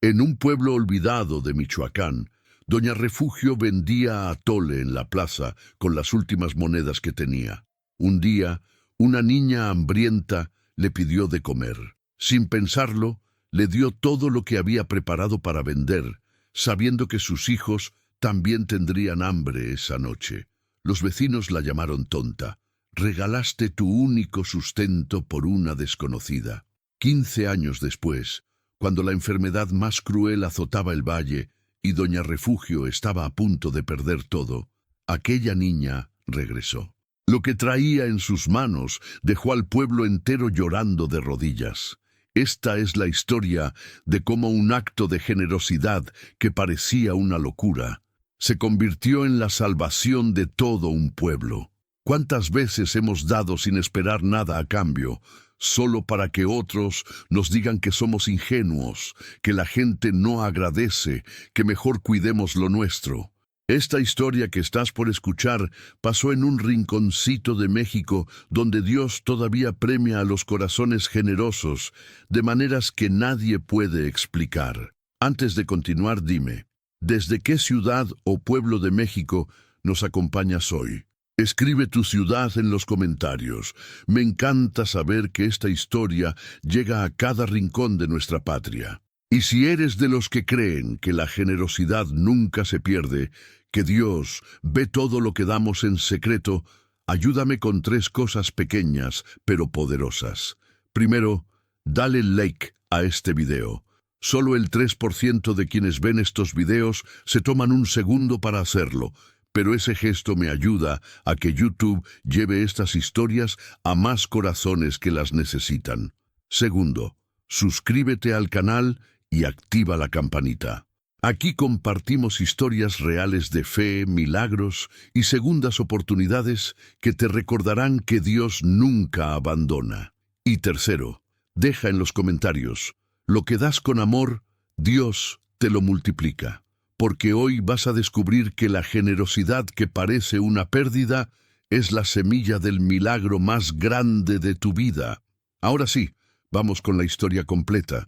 En un pueblo olvidado de Michoacán, doña Refugio vendía atole en la plaza con las últimas monedas que tenía. Un día, una niña hambrienta le pidió de comer. Sin pensarlo, le dio todo lo que había preparado para vender, sabiendo que sus hijos también tendrían hambre esa noche. Los vecinos la llamaron tonta. Regalaste tu único sustento por una desconocida. 15 años después, cuando la enfermedad más cruel azotaba el valle y doña Refugio estaba a punto de perder todo, aquella niña regresó. Lo que traía en sus manos dejó al pueblo entero llorando de rodillas. Esta es la historia de cómo un acto de generosidad que parecía una locura se convirtió en la salvación de todo un pueblo. ¿Cuántas veces hemos dado sin esperar nada a cambio, solo para que otros nos digan que somos ingenuos, que la gente no agradece, que mejor cuidemos lo nuestro? Esta historia que estás por escuchar pasó en un rinconcito de México donde Dios todavía premia a los corazones generosos de maneras que nadie puede explicar. Antes de continuar, dime, ¿desde qué ciudad o pueblo de México nos acompañas hoy? Escribe tu ciudad en los comentarios. Me encanta saber que esta historia llega a cada rincón de nuestra patria. Y si eres de los que creen que la generosidad nunca se pierde, que Dios ve todo lo que damos en secreto, ayúdame con 3 cosas pequeñas pero poderosas. Primero, dale like a este video. Solo el 3% de quienes ven estos videos se toman un segundo para hacerlo, pero ese gesto me ayuda a que YouTube lleve estas historias a más corazones que las necesitan. Segundo, suscríbete al canal y activa la campanita. Aquí compartimos historias reales de fe, milagros y segundas oportunidades que te recordarán que Dios nunca abandona. Y tercero, deja en los comentarios, lo que das con amor, Dios te lo multiplica. Porque hoy vas a descubrir que la generosidad que parece una pérdida es la semilla del milagro más grande de tu vida. Ahora sí, vamos con la historia completa.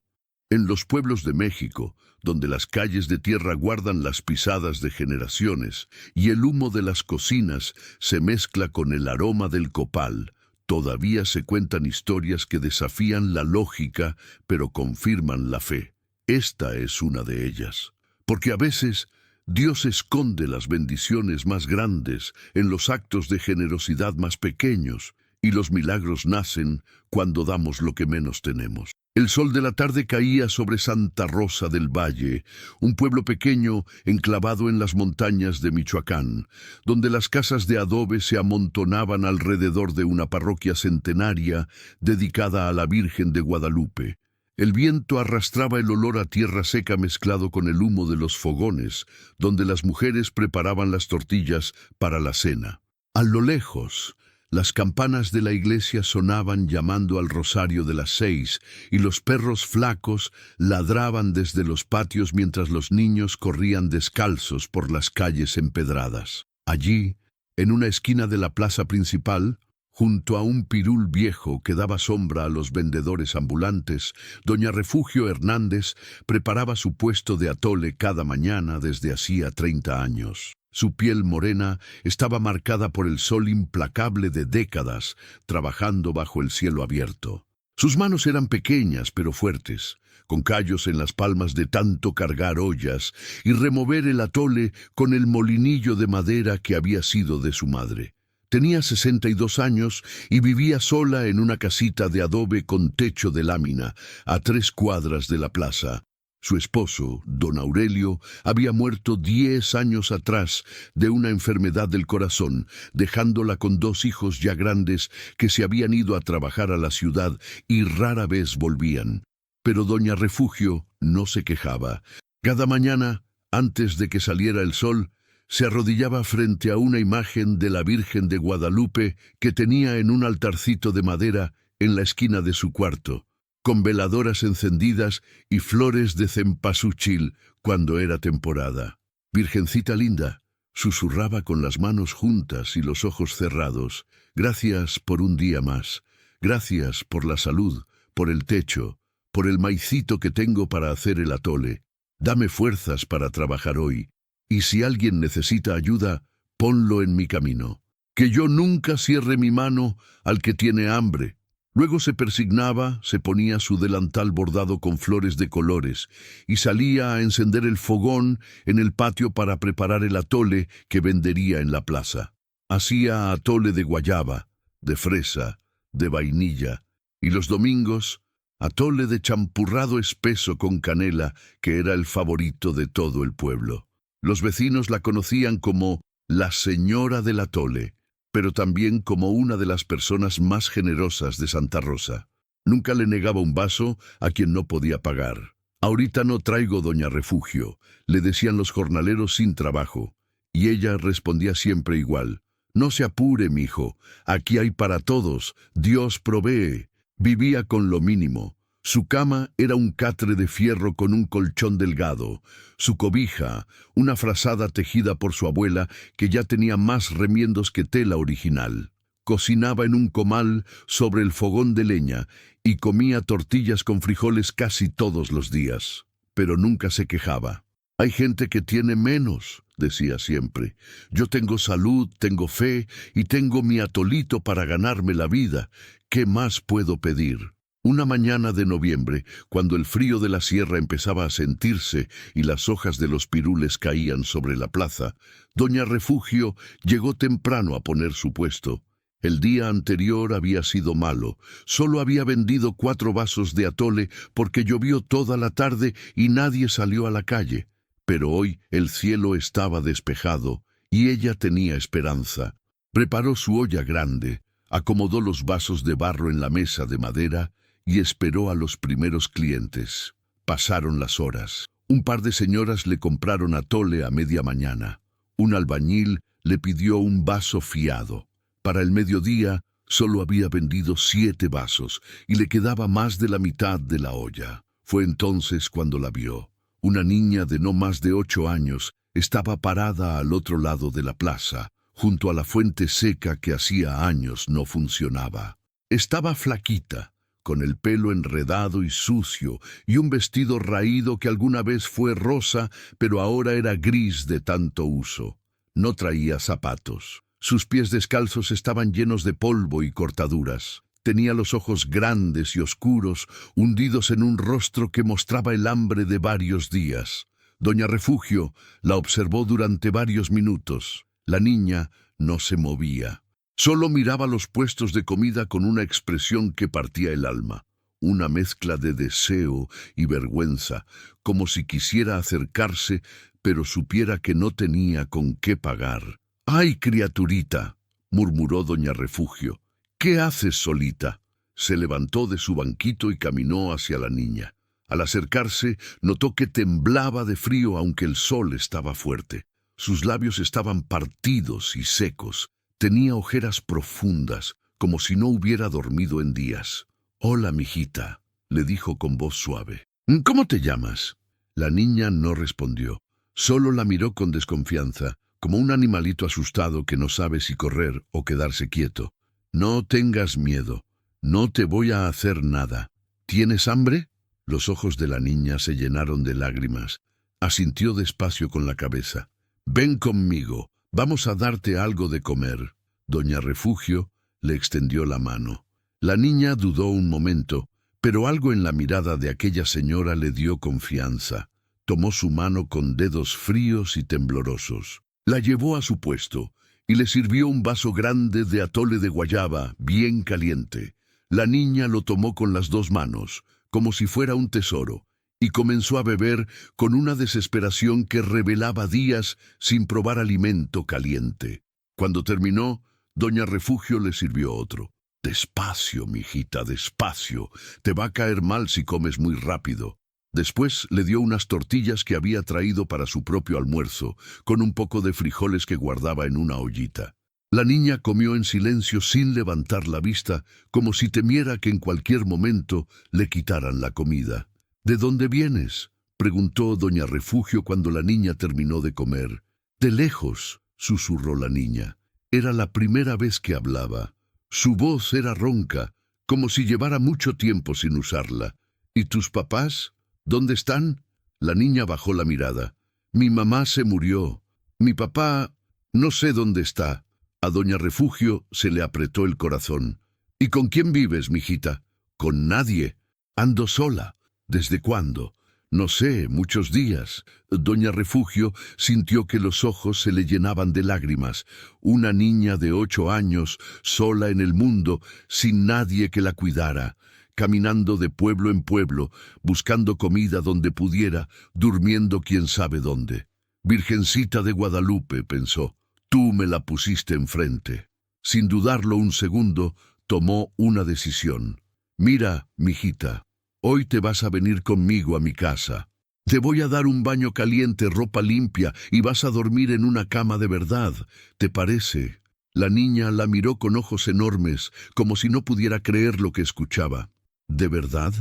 En los pueblos de México, donde las calles de tierra guardan las pisadas de generaciones y el humo de las cocinas se mezcla con el aroma del copal, todavía se cuentan historias que desafían la lógica, pero confirman la fe. Esta es una de ellas. Porque a veces Dios esconde las bendiciones más grandes en los actos de generosidad más pequeños, y los milagros nacen cuando damos lo que menos tenemos. El sol de la tarde caía sobre Santa Rosa del Valle, un pueblo pequeño enclavado en las montañas de Michoacán, donde las casas de adobe se amontonaban alrededor de una parroquia centenaria dedicada a la Virgen de Guadalupe. El viento arrastraba el olor a tierra seca mezclado con el humo de los fogones, donde las mujeres preparaban las tortillas para la cena. A lo lejos, las campanas de la iglesia sonaban llamando al rosario de las 6, y los perros flacos ladraban desde los patios mientras los niños corrían descalzos por las calles empedradas. Allí, en una esquina de la plaza principal, junto a un pirul viejo que daba sombra a los vendedores ambulantes, doña Refugio Hernández preparaba su puesto de atole cada mañana desde hacía 30 años. Su piel morena estaba marcada por el sol implacable de décadas, trabajando bajo el cielo abierto. Sus manos eran pequeñas pero fuertes, con callos en las palmas de tanto cargar ollas y remover el atole con el molinillo de madera que había sido de su madre. Tenía 62 años y vivía sola en una casita de adobe con techo de lámina, a 3 cuadras de la plaza. Su esposo, don Aurelio, había muerto 10 años atrás de una enfermedad del corazón, dejándola con 2 hijos ya grandes que se habían ido a trabajar a la ciudad y rara vez volvían. Pero doña Refugio no se quejaba. Cada mañana, antes de que saliera el sol, se arrodillaba frente a una imagen de la Virgen de Guadalupe que tenía en un altarcito de madera en la esquina de su cuarto, con veladoras encendidas y flores de cempasúchil cuando era temporada. «Virgencita linda», susurraba con las manos juntas y los ojos cerrados, «gracias por un día más, gracias por la salud, por el techo, por el maicito que tengo para hacer el atole. Dame fuerzas para trabajar hoy, y si alguien necesita ayuda, ponlo en mi camino. Que yo nunca cierre mi mano al que tiene hambre. Luego se persignaba, se ponía su delantal bordado con flores de colores y salía a encender el fogón en el patio para preparar el atole que vendería en la plaza. Hacía atole de guayaba, de fresa, de vainilla, y los domingos, atole de champurrado espeso con canela, que era el favorito de todo el pueblo. Los vecinos la conocían como la señora del atole, pero también como una de las personas más generosas de Santa Rosa. Nunca le negaba un vaso a quien no podía pagar. Ahorita no traigo, doña Refugio, le decían los jornaleros sin trabajo, y ella respondía siempre igual. No se apure, mijo, aquí hay para todos, Dios provee. Vivía con lo mínimo. Su cama era un catre de fierro con un colchón delgado. Su cobija, una frazada tejida por su abuela que ya tenía más remiendos que tela original. Cocinaba en un comal sobre el fogón de leña y comía tortillas con frijoles casi todos los días. Pero nunca se quejaba. Hay gente que tiene menos, decía siempre. Yo tengo salud, tengo fe y tengo mi atolito para ganarme la vida. ¿Qué más puedo pedir? Una mañana de noviembre, cuando el frío de la sierra empezaba a sentirse y las hojas de los pirules caían sobre la plaza, doña Refugio llegó temprano a poner su puesto. El día anterior había sido malo. Solo había vendido 4 vasos de atole porque llovió toda la tarde y nadie salió a la calle. Pero hoy el cielo estaba despejado y ella tenía esperanza. Preparó su olla grande, acomodó los vasos de barro en la mesa de madera y esperó a los primeros clientes. Pasaron las horas. Un par de señoras le compraron atole a media mañana. Un albañil le pidió un vaso fiado. Para el mediodía solo había vendido 7 vasos y le quedaba más de la mitad de la olla. Fue entonces cuando la vio. Una niña de no más de 8 años estaba parada al otro lado de la plaza, junto a la fuente seca que hacía años no funcionaba. Estaba flaquita, con el pelo enredado y sucio, y un vestido raído que alguna vez fue rosa, pero ahora era gris de tanto uso. No traía zapatos. Sus pies descalzos estaban llenos de polvo y cortaduras. Tenía los ojos grandes y oscuros, hundidos en un rostro que mostraba el hambre de varios días. Doña Refugio la observó durante varios minutos. La niña no se movía. Solo miraba los puestos de comida con una expresión que partía el alma, una mezcla de deseo y vergüenza, como si quisiera acercarse, pero supiera que no tenía con qué pagar. «¡Ay, criaturita!», murmuró doña Refugio. «¿Qué haces solita?». Se levantó de su banquito y caminó hacia la niña. Al acercarse, notó que temblaba de frío aunque el sol estaba fuerte. Sus labios estaban partidos y secos. Tenía ojeras profundas, como si no hubiera dormido en días. «Hola, mijita», le dijo con voz suave. «¿Cómo te llamas?». La niña no respondió. Solo la miró con desconfianza, como un animalito asustado que no sabe si correr o quedarse quieto. «No tengas miedo. No te voy a hacer nada. ¿Tienes hambre?». Los ojos de la niña se llenaron de lágrimas. Asintió despacio con la cabeza. «Ven conmigo. Vamos a darte algo de comer». Doña Refugio le extendió la mano. La niña dudó un momento, pero algo en la mirada de aquella señora le dio confianza. Tomó su mano con dedos fríos y temblorosos. La llevó a su puesto y le sirvió un vaso grande de atole de guayaba, bien caliente. La niña lo tomó con las 2 manos, como si fuera un tesoro, y comenzó a beber con una desesperación que revelaba días sin probar alimento caliente. Cuando terminó, doña Refugio le sirvió otro. «Despacio, mijita, despacio. Te va a caer mal si comes muy rápido». Después le dio unas tortillas que había traído para su propio almuerzo, con un poco de frijoles que guardaba en una ollita. La niña comió en silencio sin levantar la vista, como si temiera que en cualquier momento le quitaran la comida. «¿De dónde vienes?», preguntó doña Refugio cuando la niña terminó de comer. «De lejos», susurró la niña. Era la primera vez que hablaba. Su voz era ronca, como si llevara mucho tiempo sin usarla. «¿Y tus papás? ¿Dónde están?». La niña bajó la mirada. Mi mamá se murió. Mi papá no sé dónde está. A doña Refugio se le apretó el corazón. ¿Y con quién vives, mijita? Con nadie. Ando sola. ¿Desde cuándo? No sé, muchos días. Doña Refugio sintió que los ojos se le llenaban de lágrimas. Una niña de 8 años, sola en el mundo, sin nadie que la cuidara, caminando de pueblo en pueblo, buscando comida donde pudiera, durmiendo quién sabe dónde. Virgencita de Guadalupe, pensó, tú me la pusiste enfrente. Sin dudarlo un segundo, tomó una decisión. Mira, mijita, hoy te vas a venir conmigo a mi casa. Te voy a dar un baño caliente, ropa limpia, y vas a dormir en una cama de verdad. ¿Te parece? La niña la miró con ojos enormes, como si no pudiera creer lo que escuchaba. ¿De verdad?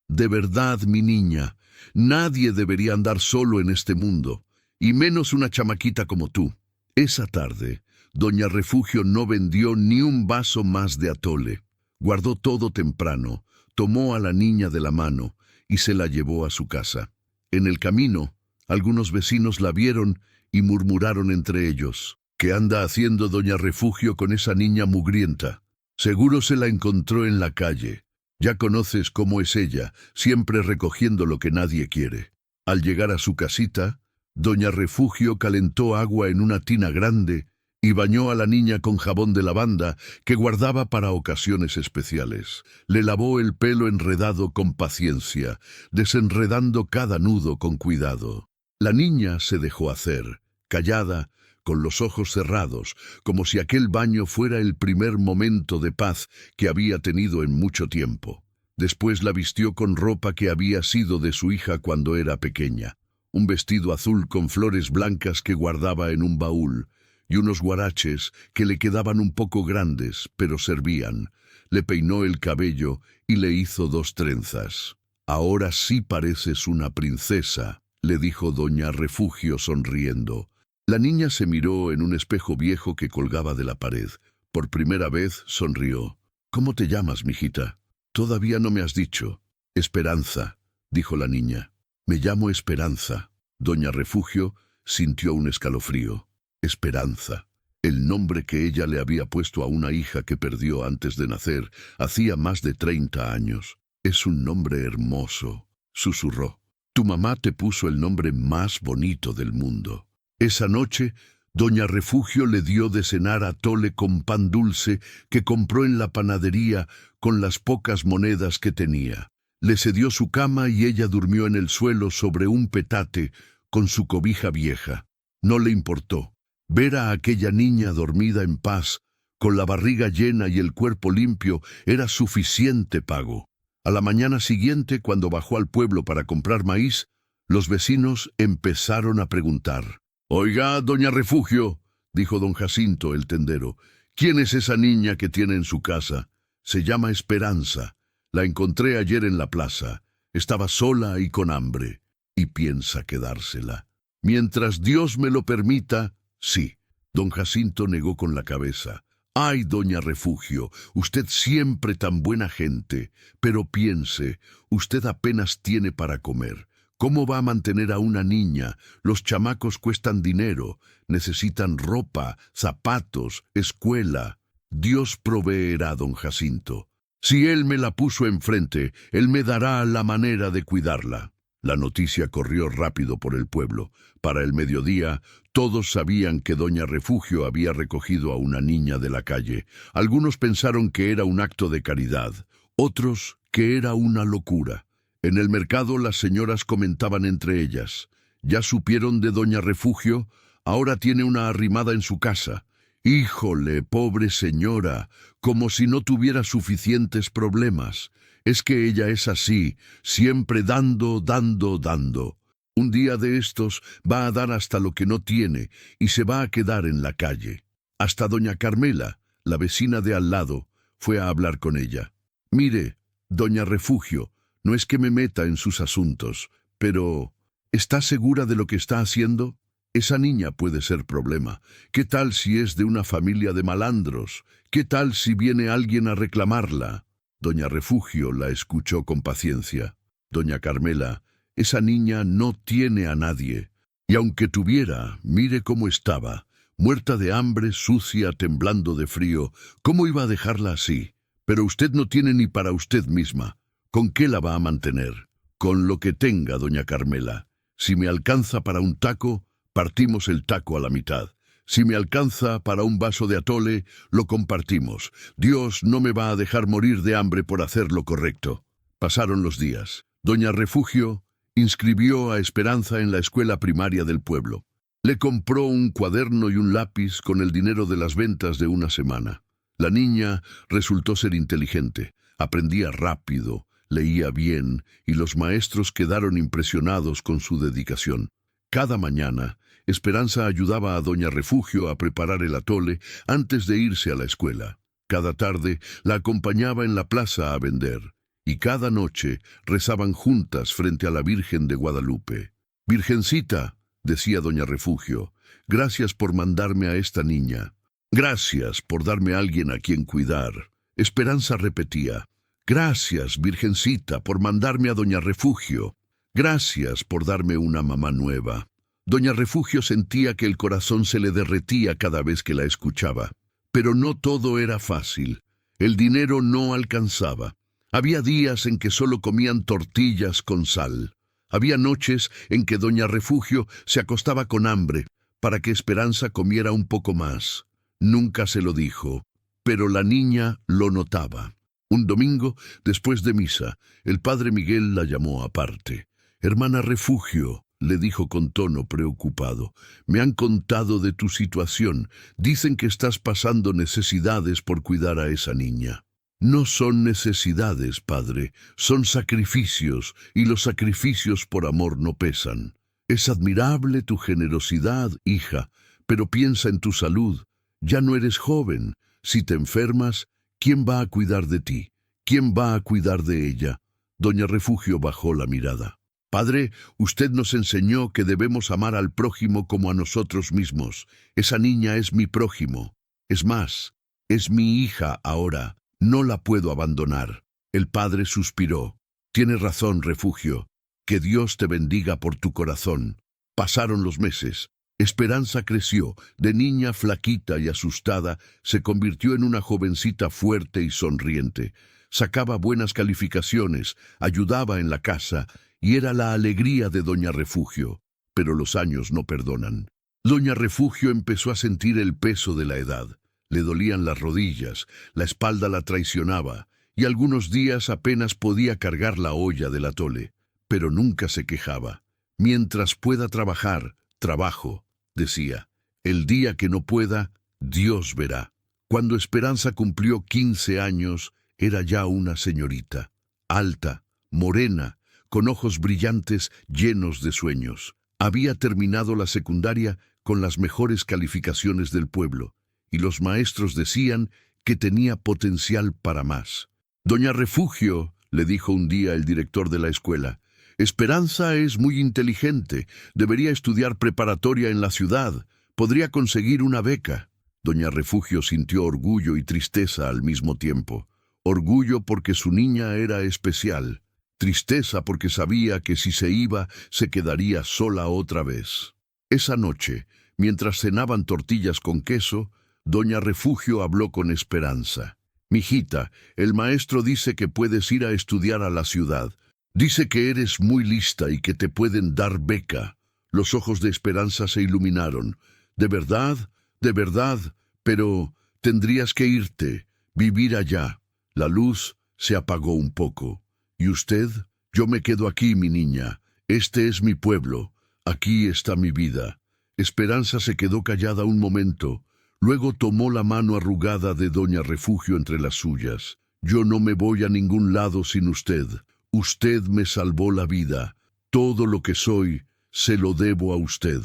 De verdad, mi niña. Nadie debería andar solo en este mundo, y menos una chamaquita como tú. Esa tarde, doña Refugio no vendió ni un vaso más de atole. Guardó todo temprano, tomó a la niña de la mano y se la llevó a su casa. En el camino, algunos vecinos la vieron y murmuraron entre ellos: ¿qué anda haciendo doña Refugio con esa niña mugrienta? Seguro se la encontró en la calle. Ya conoces cómo es ella, siempre recogiendo lo que nadie quiere. Al llegar a su casita, doña Refugio calentó agua en una tina grande y bañó a la niña con jabón de lavanda que guardaba para ocasiones especiales. Le lavó el pelo enredado con paciencia, desenredando cada nudo con cuidado. La niña se dejó hacer, callada, con los ojos cerrados, como si aquel baño fuera el primer momento de paz que había tenido en mucho tiempo. Después la vistió con ropa que había sido de su hija cuando era pequeña, un vestido azul con flores blancas que guardaba en un baúl, y unos guaraches que le quedaban un poco grandes, pero servían. Le peinó el cabello y le hizo 2 trenzas. Ahora sí pareces una princesa, le dijo doña Refugio sonriendo. La niña se miró en un espejo viejo que colgaba de la pared. Por primera vez sonrió. ¿Cómo te llamas, mijita? Todavía no me has dicho. Esperanza, dijo la niña. Me llamo Esperanza. Doña Refugio sintió un escalofrío. Esperanza, el nombre que ella le había puesto a una hija que perdió antes de nacer, hacía más de 30 años. Es un nombre hermoso, susurró. Tu mamá te puso el nombre más bonito del mundo. Esa noche, doña Refugio le dio de cenar atole con pan dulce que compró en la panadería con las pocas monedas que tenía. Le cedió su cama y ella durmió en el suelo sobre un petate con su cobija vieja. No le importó. Ver a aquella niña dormida en paz, con la barriga llena y el cuerpo limpio, era suficiente pago. A la mañana siguiente, cuando bajó al pueblo para comprar maíz, los vecinos empezaron a preguntar. «Oiga, doña Refugio», dijo don Jacinto, el tendero, «¿quién es esa niña que tiene en su casa? Se llama Esperanza. La encontré ayer en la plaza. Estaba sola y con hambre. Y piensa quedársela. Mientras Dios me lo permita, sí». Don Jacinto negó con la cabeza. «Ay, doña Refugio, usted siempre tan buena gente. Pero piense, usted apenas tiene para comer. ¿Cómo va a mantener a una niña? Los chamacos cuestan dinero, necesitan ropa, zapatos, escuela. Dios proveerá, don Jacinto. Si Él me la puso enfrente, Él me dará la manera de cuidarla». La noticia corrió rápido por el pueblo. Para el mediodía, todos sabían que doña Refugio había recogido a una niña de la calle. Algunos pensaron que era un acto de caridad, otros que era una locura. En el mercado las señoras comentaban entre ellas: «¿Ya supieron de doña Refugio? Ahora tiene una arrimada en su casa. Híjole, pobre señora, como si no tuviera suficientes problemas. Es que ella es así, siempre dando, dando, dando. Un día de estos va a dar hasta lo que no tiene y se va a quedar en la calle». Hasta doña Carmela, la vecina de al lado, fue a hablar con ella. «Mire, doña Refugio, no es que me meta en sus asuntos, pero ¿está segura de lo que está haciendo? Esa niña puede ser problema. ¿Qué tal si es de una familia de malandros? ¿Qué tal si viene alguien a reclamarla?» Doña Refugio la escuchó con paciencia. Doña Carmela Esa niña no tiene a nadie. Y aunque tuviera, mire cómo estaba, muerta de hambre, sucia, temblando de frío. ¿Cómo iba a dejarla así? Pero usted no tiene ni para usted misma. ¿Con qué la va a mantener? Con lo que tenga, doña Carmela. Si me alcanza para un taco, partimos el taco a la mitad. Si me alcanza para un vaso de atole, lo compartimos. Dios no me va a dejar morir de hambre por hacer lo correcto. Pasaron los días. Doña Refugio inscribió a Esperanza en la escuela primaria del pueblo. Le compró un cuaderno y un lápiz con el dinero de las ventas de una semana. La niña resultó ser inteligente, aprendía rápido, leía bien, y los maestros quedaron impresionados con su dedicación. Cada mañana, Esperanza ayudaba a doña Refugio a preparar el atole antes de irse a la escuela. Cada tarde la acompañaba en la plaza a vender, y cada noche rezaban juntas frente a la Virgen de Guadalupe. «Virgencita», decía doña Refugio, «gracias por mandarme a esta niña. Gracias por darme a alguien a quien cuidar». Esperanza repetía, «Gracias, Virgencita, por mandarme a doña Refugio. Gracias por darme una mamá nueva». Doña Refugio sentía que el corazón se le derretía cada vez que la escuchaba. Pero no todo era fácil. El dinero no alcanzaba. Había días en que solo comían tortillas con sal. Había noches en que doña Refugio se acostaba con hambre para que Esperanza comiera un poco más. Nunca se lo dijo, pero la niña lo notaba. Un domingo, después de misa, el padre Miguel la llamó aparte. «Hermana Refugio», le dijo con tono preocupado, «me han contado de tu situación. Dicen que estás pasando necesidades por cuidar a esa niña». «No son necesidades, padre, son sacrificios, y los sacrificios por amor no pesan. Es admirable tu generosidad, hija, pero piensa en tu salud. Ya no eres joven. Si te enfermas, ¿quién va a cuidar de ti? ¿Quién va a cuidar de ella?» Doña Refugio bajó la mirada. «Padre, usted nos enseñó que debemos amar al prójimo como a nosotros mismos. Esa niña es mi prójimo. Es más, es mi hija ahora. No la puedo abandonar». El padre suspiró. «Tienes razón, Refugio. Que Dios te bendiga por tu corazón». Pasaron los meses. Esperanza creció. De niña flaquita y asustada, se convirtió en una jovencita fuerte y sonriente. Sacaba buenas calificaciones, ayudaba en la casa, y era la alegría de doña Refugio. Pero los años no perdonan. Doña Refugio empezó a sentir el peso de la edad. Le dolían las rodillas, la espalda la traicionaba, y algunos días apenas podía cargar la olla del atole. Pero nunca se quejaba. «Mientras pueda trabajar, trabajo», decía. «El día que no pueda, Dios verá». Cuando Esperanza cumplió 15 años, era ya una señorita, alta, morena, con ojos brillantes llenos de sueños. Había terminado la secundaria con las mejores calificaciones del pueblo, y los maestros decían que tenía potencial para más. «Doña Refugio», le dijo un día el director de la escuela, «Esperanza es muy inteligente, debería estudiar preparatoria en la ciudad, podría conseguir una beca». Doña Refugio sintió orgullo y tristeza al mismo tiempo. Orgullo porque su niña era especial, tristeza porque sabía que si se iba, se quedaría sola otra vez. Esa noche, mientras cenaban tortillas con queso, doña Refugio habló con Esperanza. «Mijita, el maestro dice que puedes ir a estudiar a la ciudad. Dice que eres muy lista y que te pueden dar beca». Los ojos de Esperanza se iluminaron. «¿De verdad? ¿De verdad? Pero tendrías que irte, vivir allá». La luz se apagó un poco. «¿Y usted?» «Yo me quedo aquí, mi niña. Este es mi pueblo. Aquí está mi vida». Esperanza se quedó callada un momento. Luego tomó la mano arrugada de doña Refugio entre las suyas. «Yo no me voy a ningún lado sin usted. Usted me salvó la vida. Todo lo que soy, se lo debo a usted.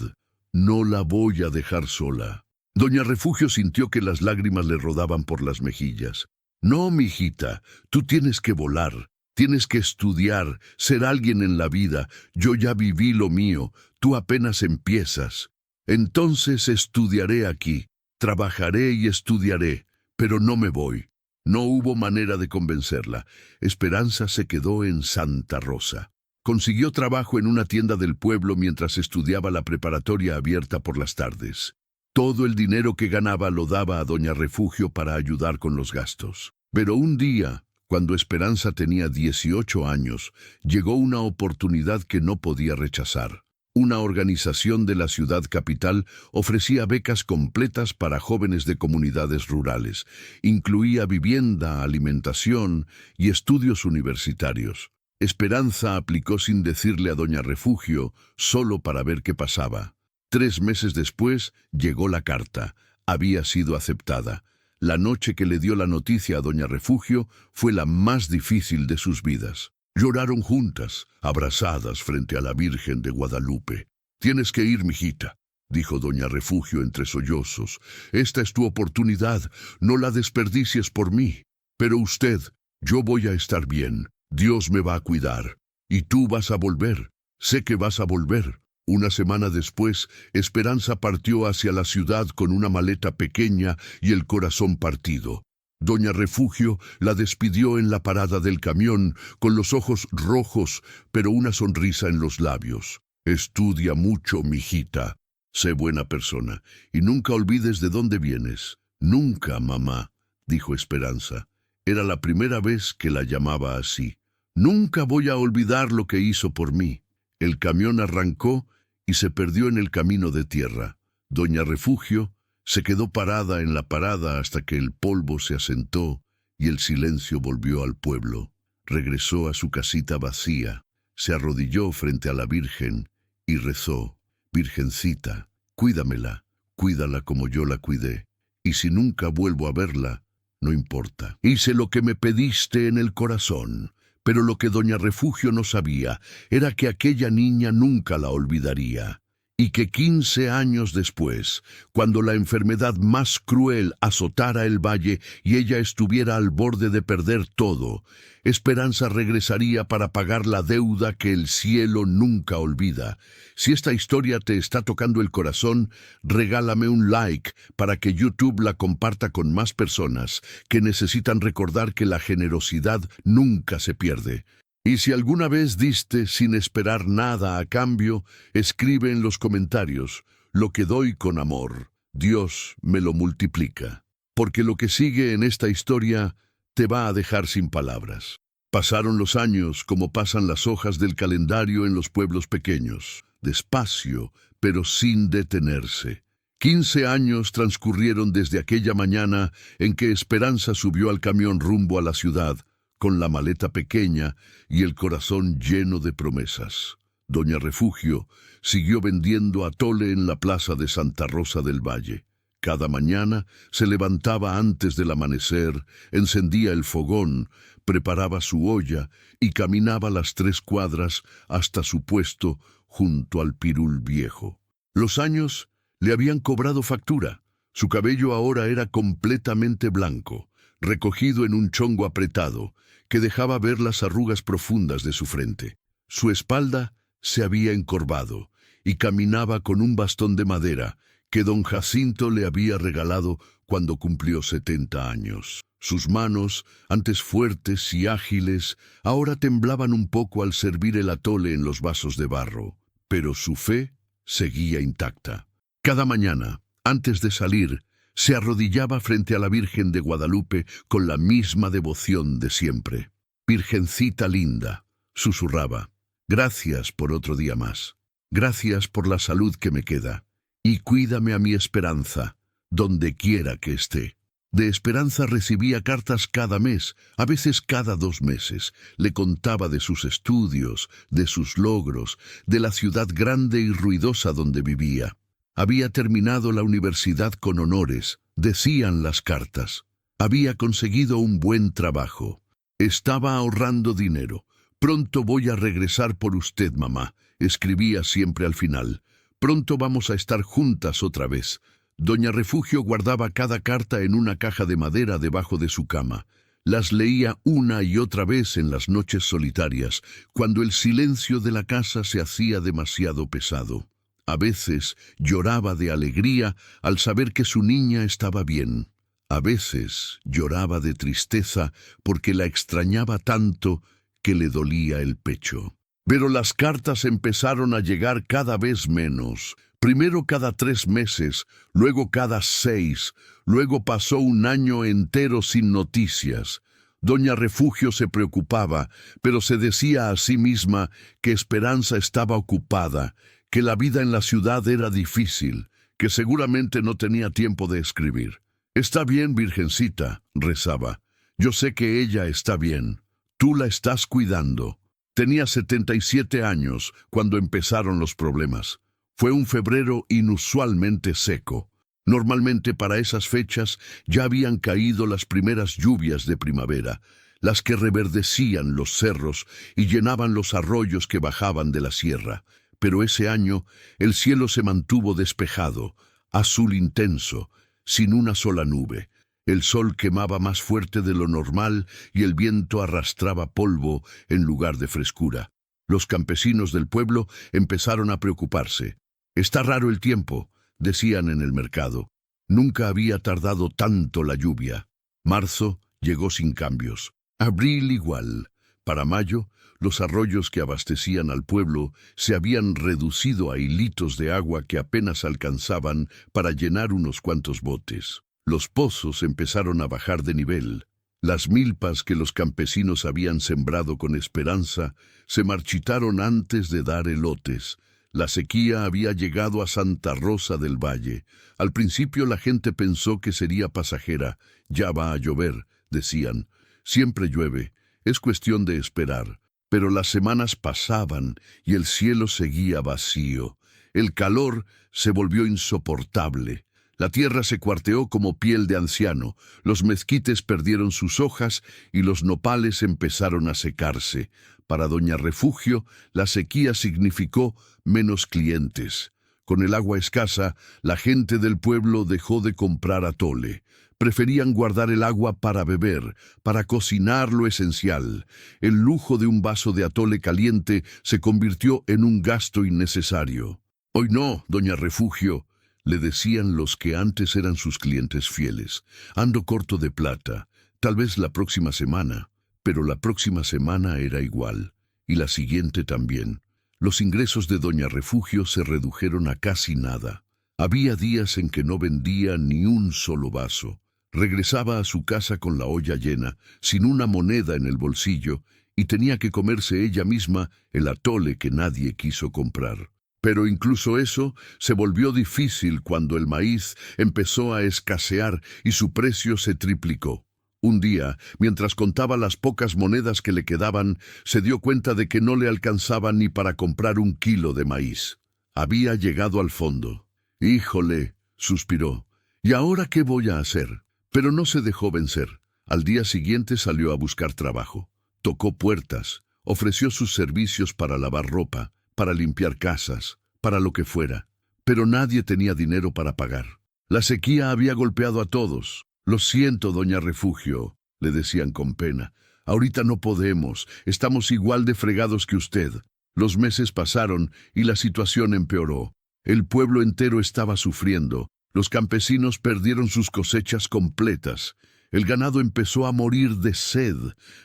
No la voy a dejar sola». Doña Refugio sintió que las lágrimas le rodaban por las mejillas. «No, mijita, tú tienes que volar, tienes que estudiar, ser alguien en la vida. Yo ya viví lo mío, tú apenas empiezas. Entonces estudiaré aquí, trabajaré y estudiaré, pero no me voy». No hubo manera de convencerla. Esperanza se quedó en Santa Rosa. Consiguió trabajo en una tienda del pueblo mientras estudiaba la preparatoria abierta por las tardes. Todo el dinero que ganaba lo daba a doña Refugio para ayudar con los gastos. Pero un día, cuando Esperanza tenía 18 años, llegó una oportunidad que no podía rechazar. Una organización de la ciudad capital ofrecía becas completas para jóvenes de comunidades rurales. Incluía vivienda, alimentación y estudios universitarios. Esperanza aplicó sin decirle a doña Refugio, solo para ver qué pasaba. 3 meses después llegó la carta. Había sido aceptada. La noche que le dio la noticia a doña Refugio fue la más difícil de sus vidas. Lloraron juntas, abrazadas frente a la Virgen de Guadalupe. «Tienes que ir, mijita», dijo doña Refugio entre sollozos. «Esta es tu oportunidad, no la desperdicies por mí. Pero usted, yo voy a estar bien. Dios me va a cuidar. Y tú vas a volver. Sé que vas a volver». Una semana después, Esperanza partió hacia la ciudad con una maleta pequeña y el corazón partido. Doña Refugio la despidió en la parada del camión, con los ojos rojos, pero una sonrisa en los labios. «Estudia mucho, mijita. Sé buena persona, y nunca olvides de dónde vienes». «Nunca, mamá», dijo Esperanza. Era la primera vez que la llamaba así. «Nunca voy a olvidar lo que hizo por mí». El camión arrancó y se perdió en el camino de tierra. Doña Refugio se quedó parada en la parada hasta que el polvo se asentó y el silencio volvió al pueblo. Regresó a su casita vacía, se arrodilló frente a la Virgen y rezó: «Virgencita, cuídamela, cuídala como yo la cuidé. Y si nunca vuelvo a verla, no importa. Hice lo que me pediste en el corazón». Pero lo que doña Refugio no sabía era que aquella niña nunca la olvidaría, y que 15 años después, cuando la enfermedad más cruel azotara el valle y ella estuviera al borde de perder todo, Esperanza regresaría para pagar la deuda que el cielo nunca olvida. Si esta historia te está tocando el corazón, regálame un like para que YouTube la comparta con más personas que necesitan recordar que la generosidad nunca se pierde. Y si alguna vez diste sin esperar nada a cambio, escribe en los comentarios: «Lo que doy con amor, Dios me lo multiplica». Porque lo que sigue en esta historia te va a dejar sin palabras. Pasaron los años como pasan las hojas del calendario en los pueblos pequeños, despacio, pero sin detenerse. 15 años transcurrieron desde aquella mañana en que Esperanza subió al camión rumbo a la ciudad, con la maleta pequeña y el corazón lleno de promesas. Doña Refugio siguió vendiendo atole en la plaza de Santa Rosa del Valle. Cada mañana se levantaba antes del amanecer, encendía el fogón, preparaba su olla y caminaba las 3 cuadras hasta su puesto junto al pirul viejo. Los años le habían cobrado factura. Su cabello ahora era completamente blanco, recogido en un chongo apretado, que dejaba ver las arrugas profundas de su frente. Su espalda se había encorvado y caminaba con un bastón de madera que don Jacinto le había regalado cuando cumplió 70 años. Sus manos, antes fuertes y ágiles, ahora temblaban un poco al servir el atole en los vasos de barro, pero su fe seguía intacta. Cada mañana, antes de salir, se arrodillaba frente a la Virgen de Guadalupe con la misma devoción de siempre. «Virgencita linda», susurraba, «gracias por otro día más. Gracias por la salud que me queda. Y cuídame a mi Esperanza, donde quiera que esté». De Esperanza recibía cartas cada mes, a veces cada 2 meses. Le contaba de sus estudios, de sus logros, de la ciudad grande y ruidosa donde vivía. Había terminado la universidad con honores, decían las cartas. Había conseguido un buen trabajo. Estaba ahorrando dinero. «Pronto voy a regresar por usted, mamá», escribía siempre al final. «Pronto vamos a estar juntas otra vez». Doña Refugio guardaba cada carta en una caja de madera debajo de su cama. Las leía una y otra vez en las noches solitarias, cuando el silencio de la casa se hacía demasiado pesado. A veces lloraba de alegría al saber que su niña estaba bien. A veces lloraba de tristeza porque la extrañaba tanto que le dolía el pecho. Pero las cartas empezaron a llegar cada vez menos. Primero cada 3 meses, luego cada 6, luego pasó un año entero sin noticias. Doña Refugio se preocupaba, pero se decía a sí misma que Esperanza estaba ocupada, que la vida en la ciudad era difícil, que seguramente no tenía tiempo de escribir. «Está bien, Virgencita», rezaba. «Yo sé que ella está bien. Tú la estás cuidando». Tenía 77 años cuando empezaron los problemas. Fue un febrero inusualmente seco. Normalmente para esas fechas ya habían caído las primeras lluvias de primavera, las que reverdecían los cerros y llenaban los arroyos que bajaban de la sierra. Pero ese año el cielo se mantuvo despejado, azul intenso, sin una sola nube. El sol quemaba más fuerte de lo normal y el viento arrastraba polvo en lugar de frescura. Los campesinos del pueblo empezaron a preocuparse. «Está raro el tiempo», decían en el mercado. Nunca había tardado tanto la lluvia. Marzo llegó sin cambios. Abril igual. Para mayo, los arroyos que abastecían al pueblo se habían reducido a hilitos de agua que apenas alcanzaban para llenar unos cuantos botes. Los pozos empezaron a bajar de nivel. Las milpas que los campesinos habían sembrado con esperanza se marchitaron antes de dar elotes. La sequía había llegado a Santa Rosa del Valle. Al principio la gente pensó que sería pasajera. «Ya va a llover», decían. «Siempre llueve. Es cuestión de esperar». Pero las semanas pasaban y el cielo seguía vacío. El calor se volvió insoportable. La tierra se cuarteó como piel de anciano, los mezquites perdieron sus hojas y los nopales empezaron a secarse. Para Doña Refugio, la sequía significó menos clientes. Con el agua escasa, la gente del pueblo dejó de comprar atole. Preferían guardar el agua para beber, para cocinar lo esencial. El lujo de un vaso de atole caliente se convirtió en un gasto innecesario. «Hoy no, Doña Refugio», le decían los que antes eran sus clientes fieles. «Ando corto de plata, tal vez la próxima semana». Pero la próxima semana era igual, y la siguiente también. Los ingresos de Doña Refugio se redujeron a casi nada. Había días en que no vendía ni un solo vaso. Regresaba a su casa con la olla llena, sin una moneda en el bolsillo, y tenía que comerse ella misma el atole que nadie quiso comprar. Pero incluso eso se volvió difícil cuando el maíz empezó a escasear y su precio se triplicó. Un día, mientras contaba las pocas monedas que le quedaban, se dio cuenta de que no le alcanzaba ni para comprar 1 kilo de maíz. Había llegado al fondo. «Híjole», suspiró, «¿y ahora qué voy a hacer?». Pero no se dejó vencer. Al día siguiente salió a buscar trabajo. Tocó puertas, ofreció sus servicios para lavar ropa, para limpiar casas, para lo que fuera. Pero nadie tenía dinero para pagar. La sequía había golpeado a todos. «Lo siento, Doña Refugio», le decían con pena. «Ahorita no podemos, estamos igual de fregados que usted». Los meses pasaron y la situación empeoró. El pueblo entero estaba sufriendo. Los campesinos perdieron sus cosechas completas. El ganado empezó a morir de sed.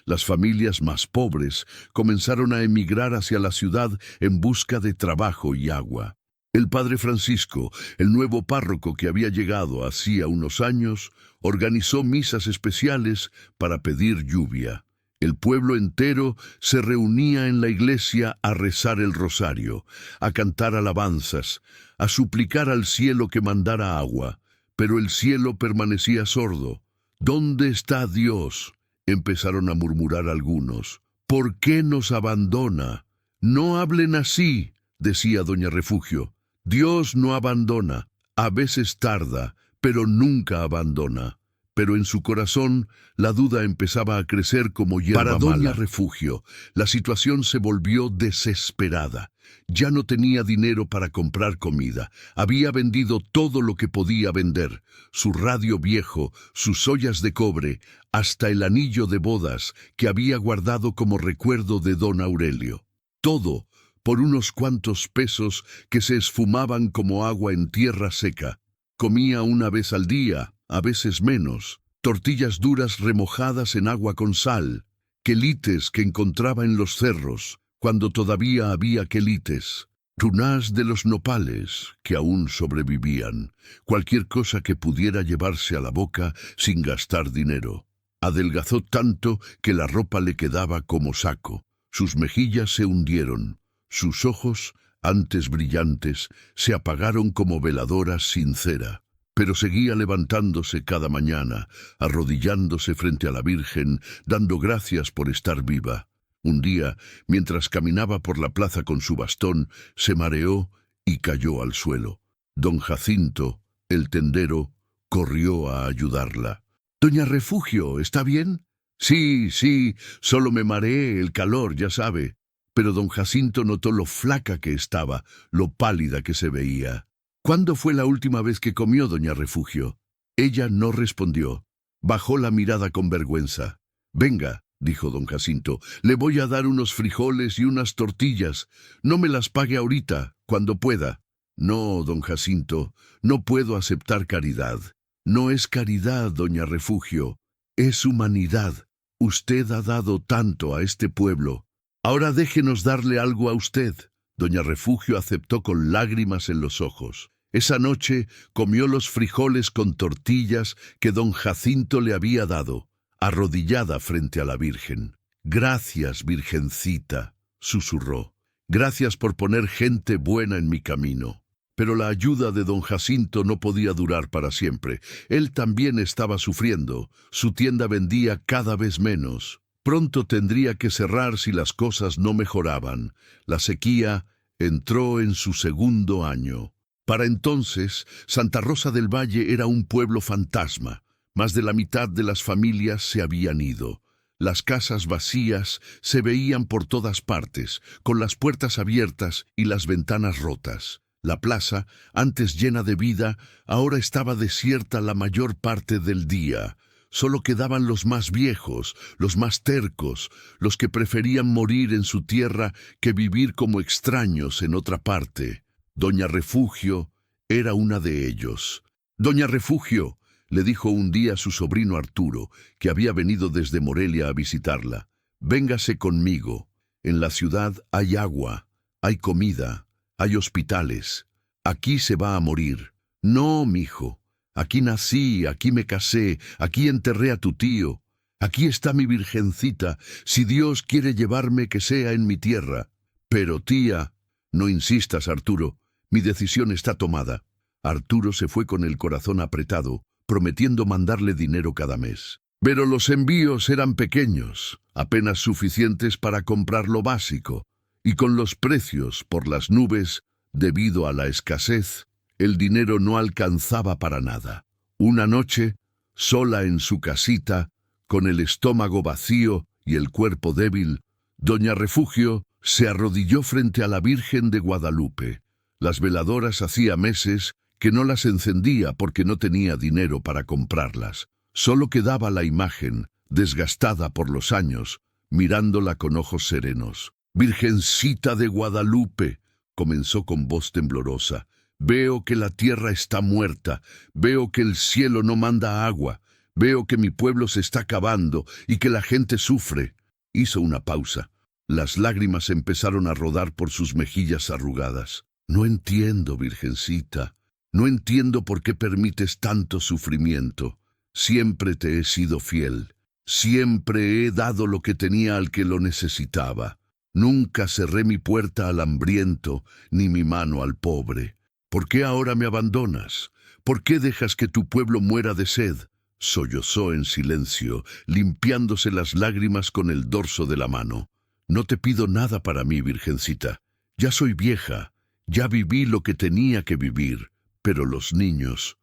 Las familias más pobres comenzaron a emigrar hacia la ciudad en busca de trabajo y agua. El padre Francisco, el nuevo párroco que había llegado hacía unos años, organizó misas especiales para pedir lluvia. El pueblo entero se reunía en la iglesia a rezar el rosario, a cantar alabanzas, a suplicar al cielo que mandara agua. Pero el cielo permanecía sordo. «¿Dónde está Dios?», empezaron a murmurar algunos. «¿Por qué nos abandona?». «No hablen así», decía Doña Refugio. «Dios no abandona, a veces tarda, pero nunca abandona». Pero en su corazón la duda empezaba a crecer como hierba mala. Para Doña Refugio, la situación se volvió desesperada. Ya no tenía dinero para comprar comida. Había vendido todo lo que podía vender. Su radio viejo, sus ollas de cobre, hasta el anillo de bodas que había guardado como recuerdo de don Aurelio. Todo por unos cuantos pesos que se esfumaban como agua en tierra seca. Comía una vez al día, a veces menos, tortillas duras remojadas en agua con sal, quelites que encontraba en los cerros. cuando todavía había quelites, tunás de los nopales que aún sobrevivían, cualquier cosa que pudiera llevarse a la boca sin gastar dinero. Adelgazó tanto que la ropa le quedaba como saco. Sus mejillas se hundieron, sus ojos, antes brillantes, se apagaron como veladoras sin cera. Pero seguía levantándose cada mañana, arrodillándose frente a la Virgen, dando gracias por estar viva. Un día, mientras caminaba por la plaza con su bastón, se mareó y cayó al suelo. Don Jacinto, el tendero, corrió a ayudarla. «Doña Refugio, ¿está bien?» «Sí, sí, solo me mareé, el calor, ya sabe». Pero don Jacinto notó lo flaca que estaba, lo pálida que se veía. «¿Cuándo fue la última vez que comió, doña Refugio?» Ella no respondió. Bajó la mirada con vergüenza. «Venga», dijo don Jacinto, «le voy a dar unos frijoles y unas tortillas. No me las pague ahorita, cuando pueda». «No, don Jacinto, no puedo aceptar caridad». «No es caridad, doña Refugio, es humanidad. Usted ha dado tanto a este pueblo. Ahora déjenos darle algo a usted». Doña Refugio aceptó con lágrimas en los ojos. Esa noche comió los frijoles con tortillas que don Jacinto le había dado, arrodillada frente a la Virgen. «Gracias, Virgencita», susurró. «Gracias por poner gente buena en mi camino». Pero la ayuda de don Jacinto no podía durar para siempre. Él también estaba sufriendo. Su tienda vendía cada vez menos. Pronto tendría que cerrar si las cosas no mejoraban. La sequía entró en su segundo año. Para entonces, Santa Rosa del Valle era un pueblo fantasma. Más de la mitad de las familias se habían ido. Las casas vacías se veían por todas partes, con las puertas abiertas y las ventanas rotas. La plaza, antes llena de vida, ahora estaba desierta la mayor parte del día. Solo quedaban los más viejos, los más tercos, los que preferían morir en su tierra que vivir como extraños en otra parte. Doña Refugio era una de ellos. «Doña Refugio», le dijo un día su sobrino Arturo, que había venido desde Morelia a visitarla, «véngase conmigo. En la ciudad hay agua, hay comida, hay hospitales. Aquí se va a morir». «No, mijo. Aquí nací, aquí me casé, aquí enterré a tu tío. Aquí está mi Virgencita. Si Dios quiere llevarme, que sea en mi tierra». «Pero, tía...» «No insistas, Arturo. Mi decisión está tomada». Arturo se fue con el corazón apretado, prometiendo mandarle dinero cada mes. Pero los envíos eran pequeños, apenas suficientes para comprar lo básico, y con los precios por las nubes, debido a la escasez, el dinero no alcanzaba para nada. Una noche, sola en su casita, con el estómago vacío y el cuerpo débil, doña Refugio se arrodilló frente a la Virgen de Guadalupe. Las veladoras hacía meses que no las encendía porque no tenía dinero para comprarlas. Solo quedaba la imagen, desgastada por los años, mirándola con ojos serenos. «Virgencita de Guadalupe», comenzó con voz temblorosa, «veo que la tierra está muerta, veo que el cielo no manda agua, veo que mi pueblo se está acabando y que la gente sufre». Hizo una pausa. Las lágrimas empezaron a rodar por sus mejillas arrugadas. «No entiendo, Virgencita, no entiendo por qué permites tanto sufrimiento. Siempre te he sido fiel, siempre he dado lo que tenía al que lo necesitaba. Nunca cerré mi puerta al hambriento, ni mi mano al pobre. ¿Por qué ahora me abandonas? ¿Por qué dejas que tu pueblo muera de sed?». Sollozó en silencio, limpiándose las lágrimas con el dorso de la mano. «No te pido nada para mí, Virgencita. Ya soy vieja, ya viví lo que tenía que vivir. Pero los niños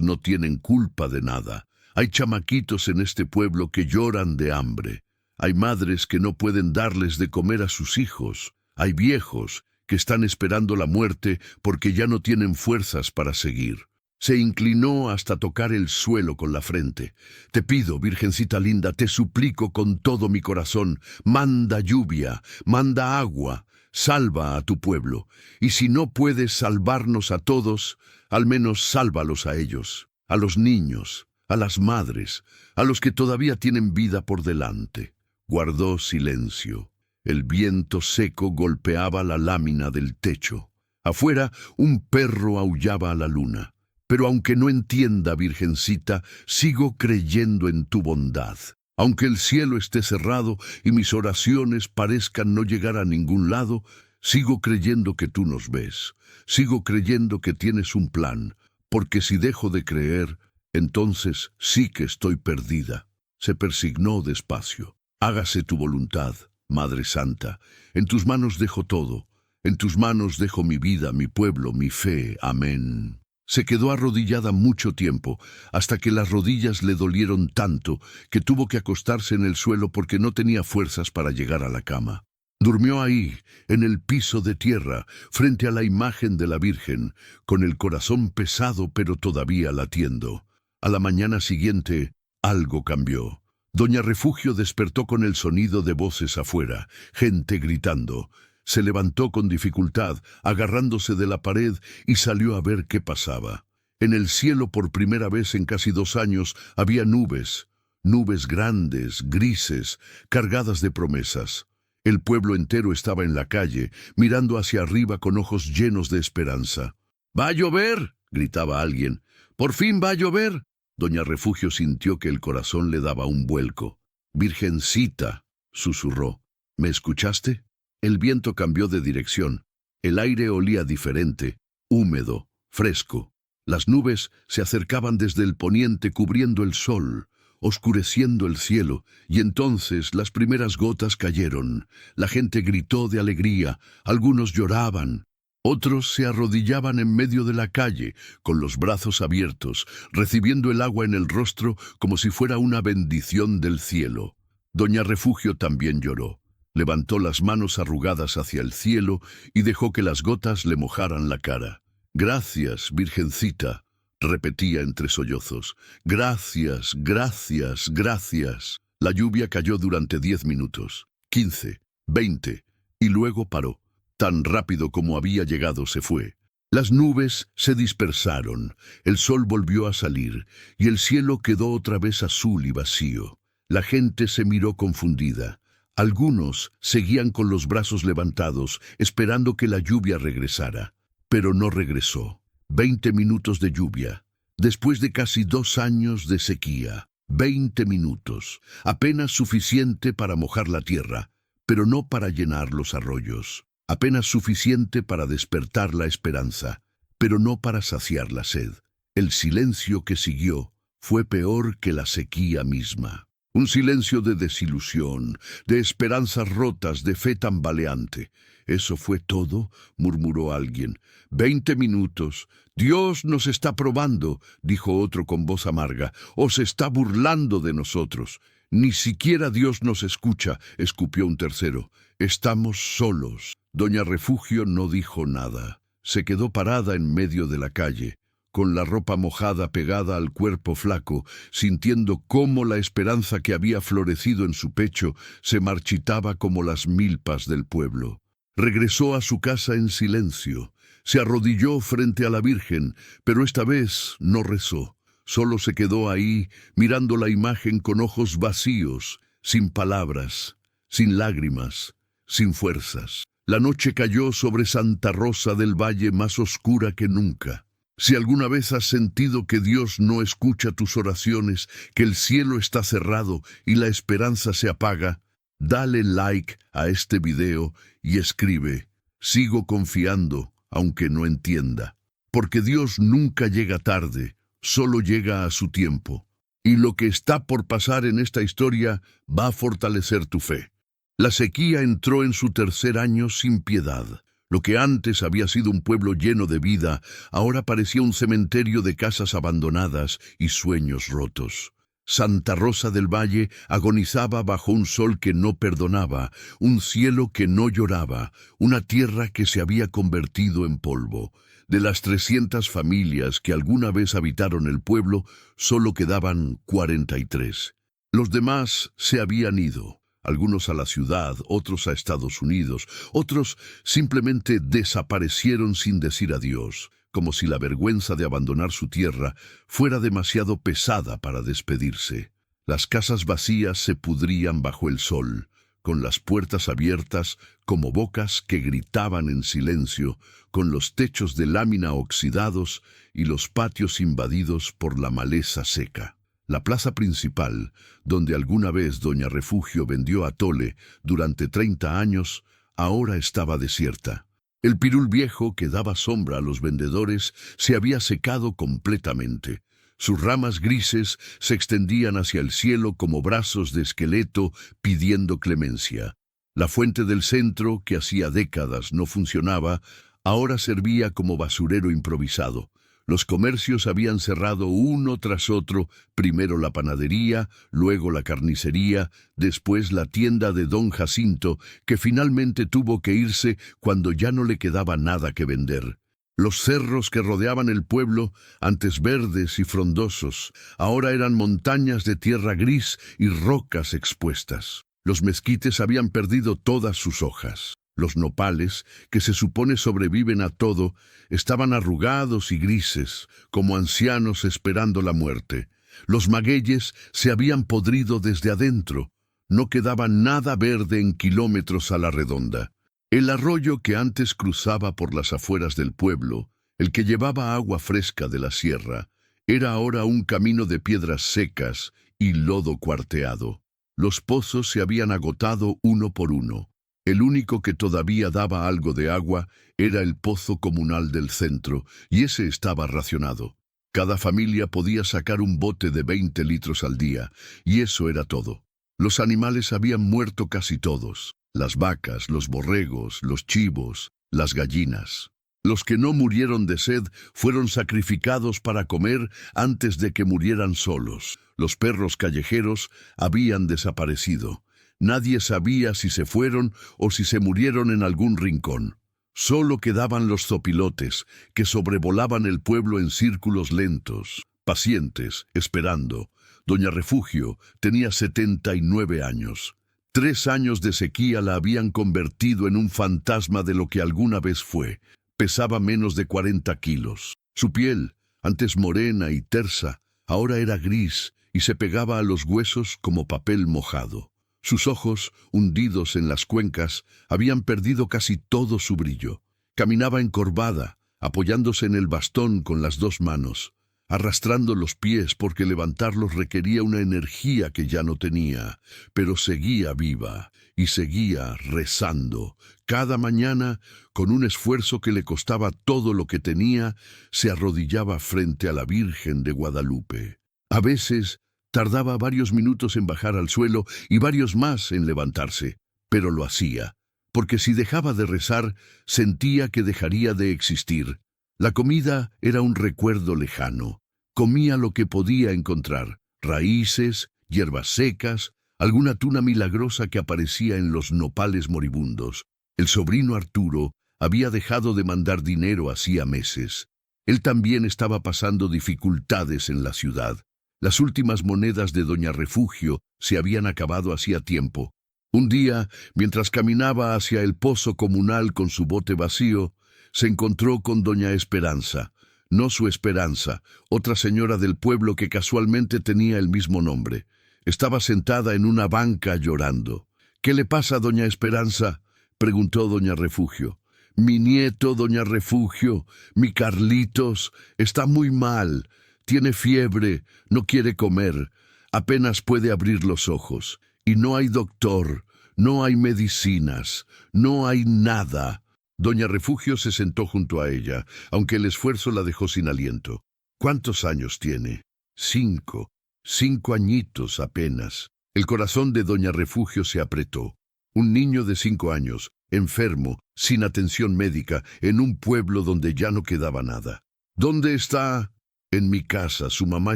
no tienen culpa de nada. Hay chamaquitos en este pueblo que lloran de hambre. Hay madres que no pueden darles de comer a sus hijos. Hay viejos que están esperando la muerte porque ya no tienen fuerzas para seguir». Se inclinó hasta tocar el suelo con la frente. «Te pido, Virgencita linda, te suplico con todo mi corazón, manda lluvia, manda agua, salva a tu pueblo. Y si no puedes salvarnos a todos, al menos sálvalos a ellos, a los niños, a las madres, a los que todavía tienen vida por delante». Guardó silencio. El viento seco golpeaba la lámina del techo. Afuera, un perro aullaba a la luna. Pero aunque no entienda, Virgencita, sigo creyendo en tu bondad. Aunque el cielo esté cerrado y mis oraciones parezcan no llegar a ningún lado, sigo creyendo que tú nos ves. Sigo creyendo que tienes un plan, porque si dejo de creer, entonces sí que estoy perdida. Se persignó despacio. Hágase tu voluntad, Madre Santa. En tus manos dejo todo. En tus manos dejo mi vida, mi pueblo, mi fe. Amén. Se quedó arrodillada mucho tiempo, hasta que las rodillas le dolieron tanto que tuvo que acostarse en el suelo porque no tenía fuerzas para llegar a la cama. Durmió ahí, en el piso de tierra, frente a la imagen de la Virgen, con el corazón pesado pero todavía latiendo. A la mañana siguiente, algo cambió. Doña Refugio despertó con el sonido de voces afuera, gente gritando. Se levantó con dificultad, agarrándose de la pared, y salió a ver qué pasaba. En el cielo, por primera vez en casi 2 años, había nubes. Nubes grandes, grises, cargadas de promesas. El pueblo entero estaba en la calle, mirando hacia arriba con ojos llenos de esperanza. —¡Va a llover! —gritaba alguien. —¡Por fin va a llover! Doña Refugio sintió que el corazón le daba un vuelco. —Virgencita —susurró—, ¿me escuchaste? El viento cambió de dirección. El aire olía diferente, húmedo, fresco. Las nubes se acercaban desde el poniente cubriendo el sol, oscureciendo el cielo, y entonces las primeras gotas cayeron. La gente gritó de alegría, algunos lloraban. Otros se arrodillaban en medio de la calle, con los brazos abiertos, recibiendo el agua en el rostro como si fuera una bendición del cielo. Doña Refugio también lloró. Levantó las manos arrugadas hacia el cielo y dejó que las gotas le mojaran la cara. «Gracias, Virgencita», repetía entre sollozos. «Gracias, gracias, gracias». La lluvia cayó durante 10 minutos, 15, 20, y luego paró. Tan rápido como había llegado se fue. Las nubes se dispersaron, el sol volvió a salir, y el cielo quedó otra vez azul y vacío. La gente se miró confundida. Algunos seguían con los brazos levantados, esperando que la lluvia regresara. Pero no regresó. 20 minutos de lluvia. Después de casi 2 años de sequía. 20 minutos. Apenas suficiente para mojar la tierra, pero no para llenar los arroyos. Apenas suficiente para despertar la esperanza, pero no para saciar la sed. El silencio que siguió fue peor que la sequía misma. Un silencio de desilusión, de esperanzas rotas, de fe tambaleante. «¿Eso fue todo?», murmuró alguien. «20 minutos. Dios nos está probando», dijo otro con voz amarga. «O se está burlando de nosotros». «Ni siquiera Dios nos escucha», escupió un tercero. «Estamos solos». Doña Refugio no dijo nada. Se quedó parada en medio de la calle, con la ropa mojada pegada al cuerpo flaco, sintiendo cómo la esperanza que había florecido en su pecho se marchitaba como las milpas del pueblo. Regresó a su casa en silencio. Se arrodilló frente a la Virgen, pero esta vez no rezó. Solo se quedó ahí, mirando la imagen con ojos vacíos, sin palabras, sin lágrimas, sin fuerzas. La noche cayó sobre Santa Rosa del Valle más oscura que nunca. Si alguna vez has sentido que Dios no escucha tus oraciones, que el cielo está cerrado y la esperanza se apaga, dale like a este video y escribe: «Sigo confiando, aunque no entienda». Porque Dios nunca llega tarde, solo llega a su tiempo. Y lo que está por pasar en esta historia va a fortalecer tu fe. La sequía entró en su 3er año sin piedad. Lo que antes había sido un pueblo lleno de vida, ahora parecía un cementerio de casas abandonadas y sueños rotos. Santa Rosa del Valle agonizaba bajo un sol que no perdonaba, un cielo que no lloraba, una tierra que se había convertido en polvo. De las 300 familias que alguna vez habitaron el pueblo, solo quedaban 43. Los demás se habían ido. Algunos a la ciudad, otros a Estados Unidos, otros simplemente desaparecieron sin decir adiós, como si la vergüenza de abandonar su tierra fuera demasiado pesada para despedirse. Las casas vacías se pudrían bajo el sol, con las puertas abiertas como bocas que gritaban en silencio, con los techos de lámina oxidados y los patios invadidos por la maleza seca. La plaza principal, donde alguna vez doña Refugio vendió atole durante 30 años, ahora estaba desierta. El pirul viejo que daba sombra a los vendedores se había secado completamente. Sus ramas grises se extendían hacia el cielo como brazos de esqueleto pidiendo clemencia. La fuente del centro, que hacía décadas no funcionaba, ahora servía como basurero improvisado. Los comercios habían cerrado uno tras otro, primero la panadería, luego la carnicería, después la tienda de don Jacinto, que finalmente tuvo que irse cuando ya no le quedaba nada que vender. Los cerros que rodeaban el pueblo, antes verdes y frondosos, ahora eran montañas de tierra gris y rocas expuestas. Los mezquites habían perdido todas sus hojas. Los nopales, que se supone sobreviven a todo, estaban arrugados y grises, como ancianos esperando la muerte. Los magueyes se habían podrido desde adentro. No quedaba nada verde en kilómetros a la redonda. El arroyo que antes cruzaba por las afueras del pueblo, el que llevaba agua fresca de la sierra, era ahora un camino de piedras secas y lodo cuarteado. Los pozos se habían agotado uno por uno. El único que todavía daba algo de agua era el pozo comunal del centro, y ese estaba racionado. Cada familia podía sacar un bote de 20 litros al día, y eso era todo. Los animales habían muerto casi todos. Las vacas, los borregos, los chivos, las gallinas. Los que no murieron de sed fueron sacrificados para comer antes de que murieran solos. Los perros callejeros habían desaparecido. Nadie sabía si se fueron o si se murieron en algún rincón. Solo quedaban los zopilotes, que sobrevolaban el pueblo en círculos lentos, pacientes, esperando. Doña Refugio tenía 79 años. 3 años de sequía la habían convertido en un fantasma de lo que alguna vez fue. Pesaba menos de 40 kilos. Su piel, antes morena y tersa, ahora era gris y se pegaba a los huesos como papel mojado. Sus ojos, hundidos en las cuencas, habían perdido casi todo su brillo. Caminaba encorvada, apoyándose en el bastón con las 2 manos, arrastrando los pies porque levantarlos requería una energía que ya no tenía, pero seguía viva y seguía rezando. Cada mañana, con un esfuerzo que le costaba todo lo que tenía, se arrodillaba frente a la Virgen de Guadalupe. A veces tardaba varios minutos en bajar al suelo y varios más en levantarse, pero lo hacía, porque si dejaba de rezar, sentía que dejaría de existir. La comida era un recuerdo lejano. Comía lo que podía encontrar, raíces, hierbas secas, alguna tuna milagrosa que aparecía en los nopales moribundos. El sobrino Arturo había dejado de mandar dinero hacía meses. Él también estaba pasando dificultades en la ciudad. Las últimas monedas de doña Refugio se habían acabado hacía tiempo. Un día, mientras caminaba hacia el pozo comunal con su bote vacío, se encontró con doña Esperanza. No su Esperanza, otra señora del pueblo que casualmente tenía el mismo nombre. Estaba sentada en una banca llorando. «¿Qué le pasa, doña Esperanza?», preguntó doña Refugio. «Mi nieto, doña Refugio, mi Carlitos, está muy mal. Tiene fiebre, no quiere comer, apenas puede abrir los ojos. Y no hay doctor, no hay medicinas, no hay nada». Doña Refugio se sentó junto a ella, aunque el esfuerzo la dejó sin aliento. «¿Cuántos años tiene?» 5. 5 añitos apenas. El corazón de doña Refugio se apretó. Un niño de 5 años, enfermo, sin atención médica, en un pueblo donde ya no quedaba nada. «¿Dónde está?» «En mi casa, su mamá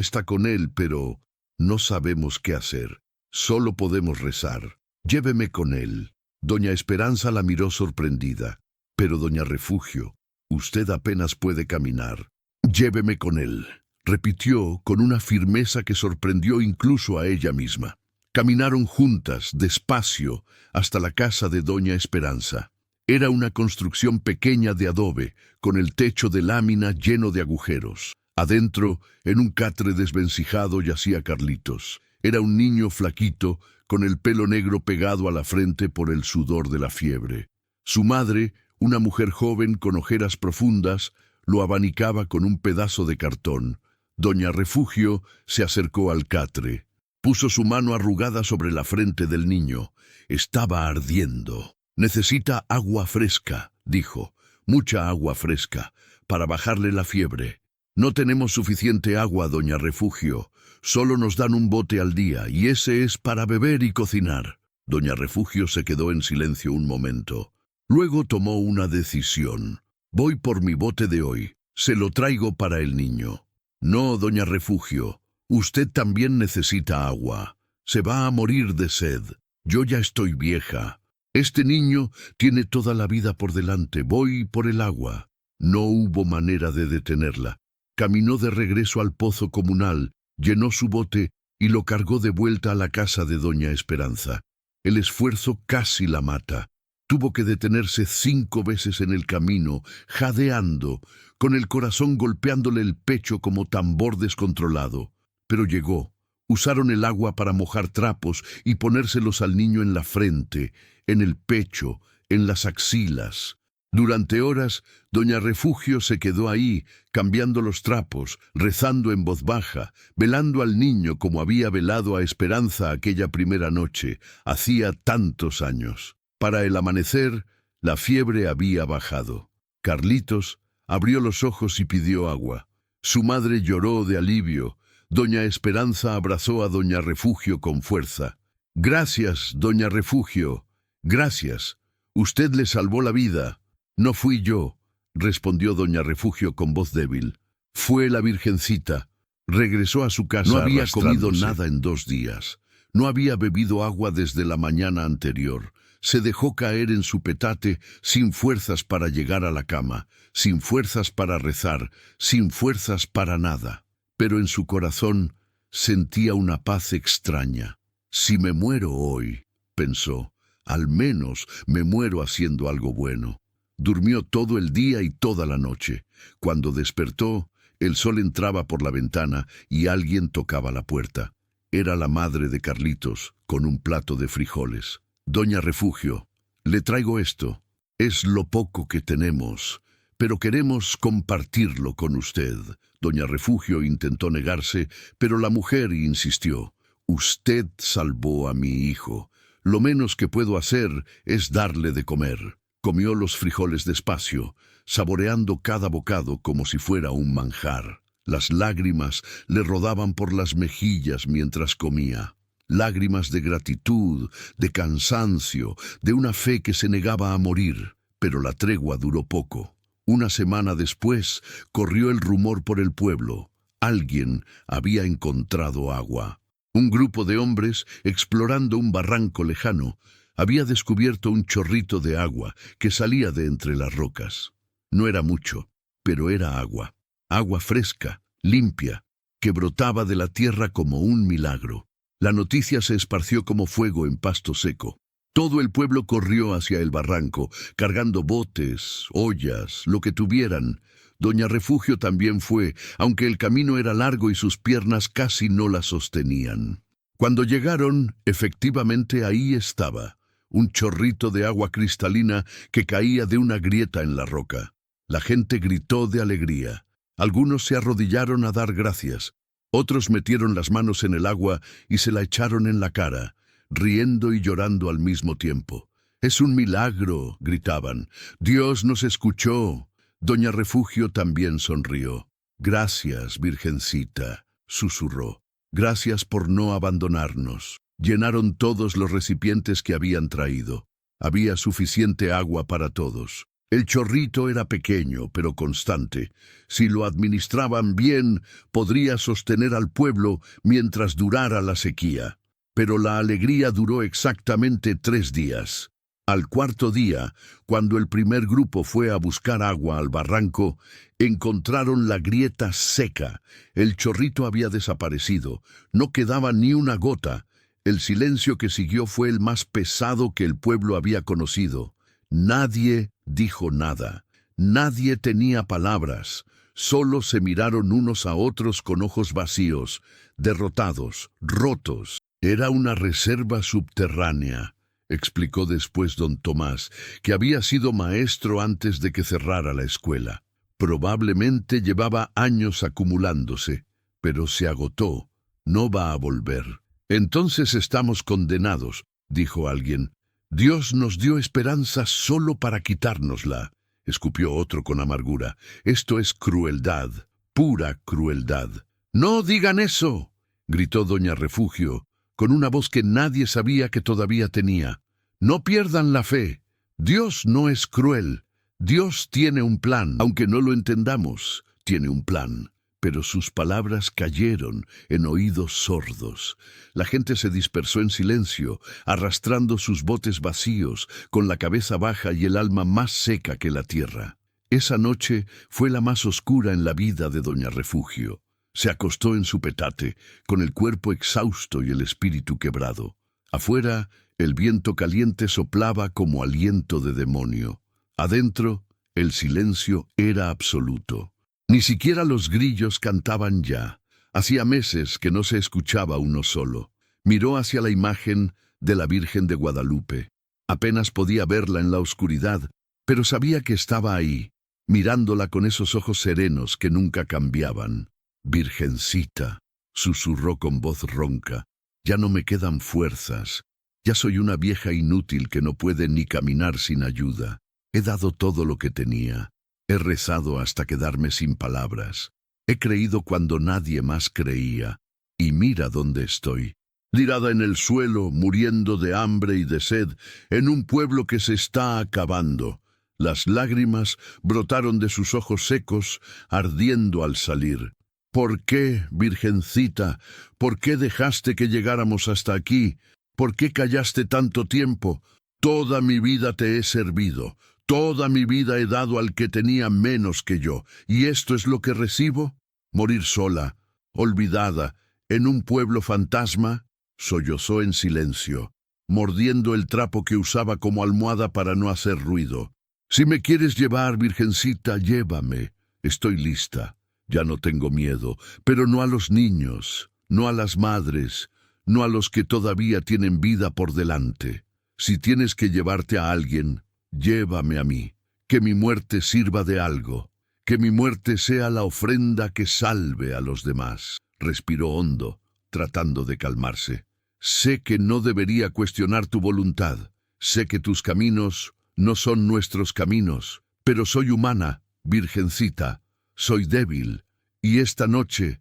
está con él, pero no sabemos qué hacer. Solo podemos rezar. Lléveme con él». Doña Esperanza la miró sorprendida. «Pero, doña Refugio, usted apenas puede caminar». «Lléveme con él», repitió con una firmeza que sorprendió incluso a ella misma. Caminaron juntas, despacio, hasta la casa de doña Esperanza. Era una construcción pequeña de adobe, con el techo de lámina lleno de agujeros. Adentro, en un catre desvencijado, yacía Carlitos. Era un niño flaquito, con el pelo negro pegado a la frente por el sudor de la fiebre. Su madre, una mujer joven con ojeras profundas, lo abanicaba con un pedazo de cartón. Doña Refugio se acercó al catre. Puso su mano arrugada sobre la frente del niño. Estaba ardiendo. «Necesita agua fresca», dijo. «Mucha agua fresca, para bajarle la fiebre». «No tenemos suficiente agua, doña Refugio. Solo nos dan un bote al día, y ese es para beber y cocinar». Doña Refugio se quedó en silencio un momento. Luego tomó una decisión. «Voy por mi bote de hoy. Se lo traigo para el niño». «No, doña Refugio. Usted también necesita agua. Se va a morir de sed. Yo ya estoy vieja. Este niño tiene toda la vida por delante. Voy por el agua». No hubo manera de detenerla. Caminó de regreso al pozo comunal, llenó su bote y lo cargó de vuelta a la casa de doña Esperanza. El esfuerzo casi la mata. Tuvo que detenerse 5 veces en el camino, jadeando, con el corazón golpeándole el pecho como tambor descontrolado. Pero llegó. Usaron el agua para mojar trapos y ponérselos al niño en la frente, en el pecho, en las axilas. Durante horas, doña Refugio se quedó ahí, cambiando los trapos, rezando en voz baja, velando al niño como había velado a Esperanza aquella primera noche, hacía tantos años. Para el amanecer, la fiebre había bajado. Carlitos abrió los ojos y pidió agua. Su madre lloró de alivio. Doña Esperanza abrazó a doña Refugio con fuerza. «Gracias, doña Refugio. Gracias. Usted le salvó la vida». «No fui yo», respondió doña Refugio con voz débil. «Fue la Virgencita». Regresó a su casa. No había comido nada en 2 días. No había bebido agua desde la mañana anterior. Se dejó caer en su petate, sin fuerzas para llegar a la cama, sin fuerzas para rezar, sin fuerzas para nada. Pero en su corazón sentía una paz extraña. «Si me muero hoy», pensó, «al menos me muero haciendo algo bueno». Durmió todo el día y toda la noche. Cuando despertó, el sol entraba por la ventana y alguien tocaba la puerta. Era la madre de Carlitos, con un plato de frijoles. «Doña Refugio, le traigo esto. Es lo poco que tenemos, pero queremos compartirlo con usted». Doña Refugio intentó negarse, pero la mujer insistió. «Usted salvó a mi hijo. Lo menos que puedo hacer es darle de comer». Comió los frijoles despacio, saboreando cada bocado como si fuera un manjar. Las lágrimas le rodaban por las mejillas mientras comía. Lágrimas de gratitud, de cansancio, de una fe que se negaba a morir. Pero la tregua duró poco. Una semana después, corrió el rumor por el pueblo. Alguien había encontrado agua. Un grupo de hombres, explorando un barranco lejano, había descubierto un chorrito de agua que salía de entre las rocas. No era mucho, pero era agua. Agua fresca, limpia, que brotaba de la tierra como un milagro. La noticia se esparció como fuego en pasto seco. Todo el pueblo corrió hacia el barranco, cargando botes, ollas, lo que tuvieran. Doña Refugio también fue, aunque el camino era largo y sus piernas casi no la sostenían. Cuando llegaron, efectivamente ahí estaba. Un chorrito de agua cristalina que caía de una grieta en la roca. La gente gritó de alegría. Algunos se arrodillaron a dar gracias. Otros metieron las manos en el agua y se la echaron en la cara, riendo y llorando al mismo tiempo. «Es un milagro», gritaban. «Dios nos escuchó». Doña Refugio también sonrió. «Gracias, Virgencita», susurró. «Gracias por no abandonarnos». Llenaron todos los recipientes que habían traído. Había suficiente agua para todos. El chorrito era pequeño, pero constante. Si lo administraban bien, podría sostener al pueblo mientras durara la sequía. Pero la alegría duró exactamente 3 días. Al 4.º día, cuando el primer grupo fue a buscar agua al barranco, encontraron la grieta seca. El chorrito había desaparecido. No quedaba ni una gota. El silencio que siguió fue el más pesado que el pueblo había conocido. Nadie dijo nada. Nadie tenía palabras. Solo se miraron unos a otros con ojos vacíos, derrotados, rotos. Era una reserva subterránea, explicó después don Tomás, que había sido maestro antes de que cerrara la escuela. Probablemente llevaba años acumulándose, pero se agotó. No va a volver. Entonces estamos condenados, dijo alguien. Dios nos dio esperanza solo para quitárnosla, escupió otro con amargura. Esto es crueldad, pura crueldad. ¡No digan eso!, gritó doña Refugio, con una voz que nadie sabía que todavía tenía. No pierdan la fe. Dios no es cruel. Dios tiene un plan, aunque no lo entendamos, tiene un plan. Pero sus palabras cayeron en oídos sordos. La gente se dispersó en silencio, arrastrando sus botes vacíos, con la cabeza baja y el alma más seca que la tierra. Esa noche fue la más oscura en la vida de doña Refugio. Se acostó en su petate, con el cuerpo exhausto y el espíritu quebrado. Afuera, el viento caliente soplaba como aliento de demonio. Adentro, el silencio era absoluto. Ni siquiera los grillos cantaban ya. Hacía meses que no se escuchaba uno solo. Miró hacia la imagen de la Virgen de Guadalupe. Apenas podía verla en la oscuridad, pero sabía que estaba ahí, mirándola con esos ojos serenos que nunca cambiaban. «Virgencita», susurró con voz ronca, «ya no me quedan fuerzas. Ya soy una vieja inútil que no puede ni caminar sin ayuda. He dado todo lo que tenía. He rezado hasta quedarme sin palabras. He creído cuando nadie más creía. Y mira dónde estoy, tirada en el suelo, muriendo de hambre y de sed, en un pueblo que se está acabando». Las lágrimas brotaron de sus ojos secos, ardiendo al salir. «¿Por qué, Virgencita? ¿Por qué dejaste que llegáramos hasta aquí? ¿Por qué callaste tanto tiempo? Toda mi vida te he servido. Toda mi vida he dado al que tenía menos que yo. ¿Y esto es lo que recibo? ¿Morir sola, olvidada, en un pueblo fantasma?», sollozó en silencio, mordiendo el trapo que usaba como almohada para no hacer ruido. «Si me quieres llevar, Virgencita, llévame. Estoy lista. Ya no tengo miedo, pero no a los niños, no a las madres, no a los que todavía tienen vida por delante. Si tienes que llevarte a alguien, llévame a mí. Que mi muerte sirva de algo. Que mi muerte sea la ofrenda que salve a los demás». Respiró hondo, tratando de calmarse. «Sé que no debería cuestionar tu voluntad. Sé que tus caminos no son nuestros caminos, pero soy humana, Virgencita. Soy débil, y esta noche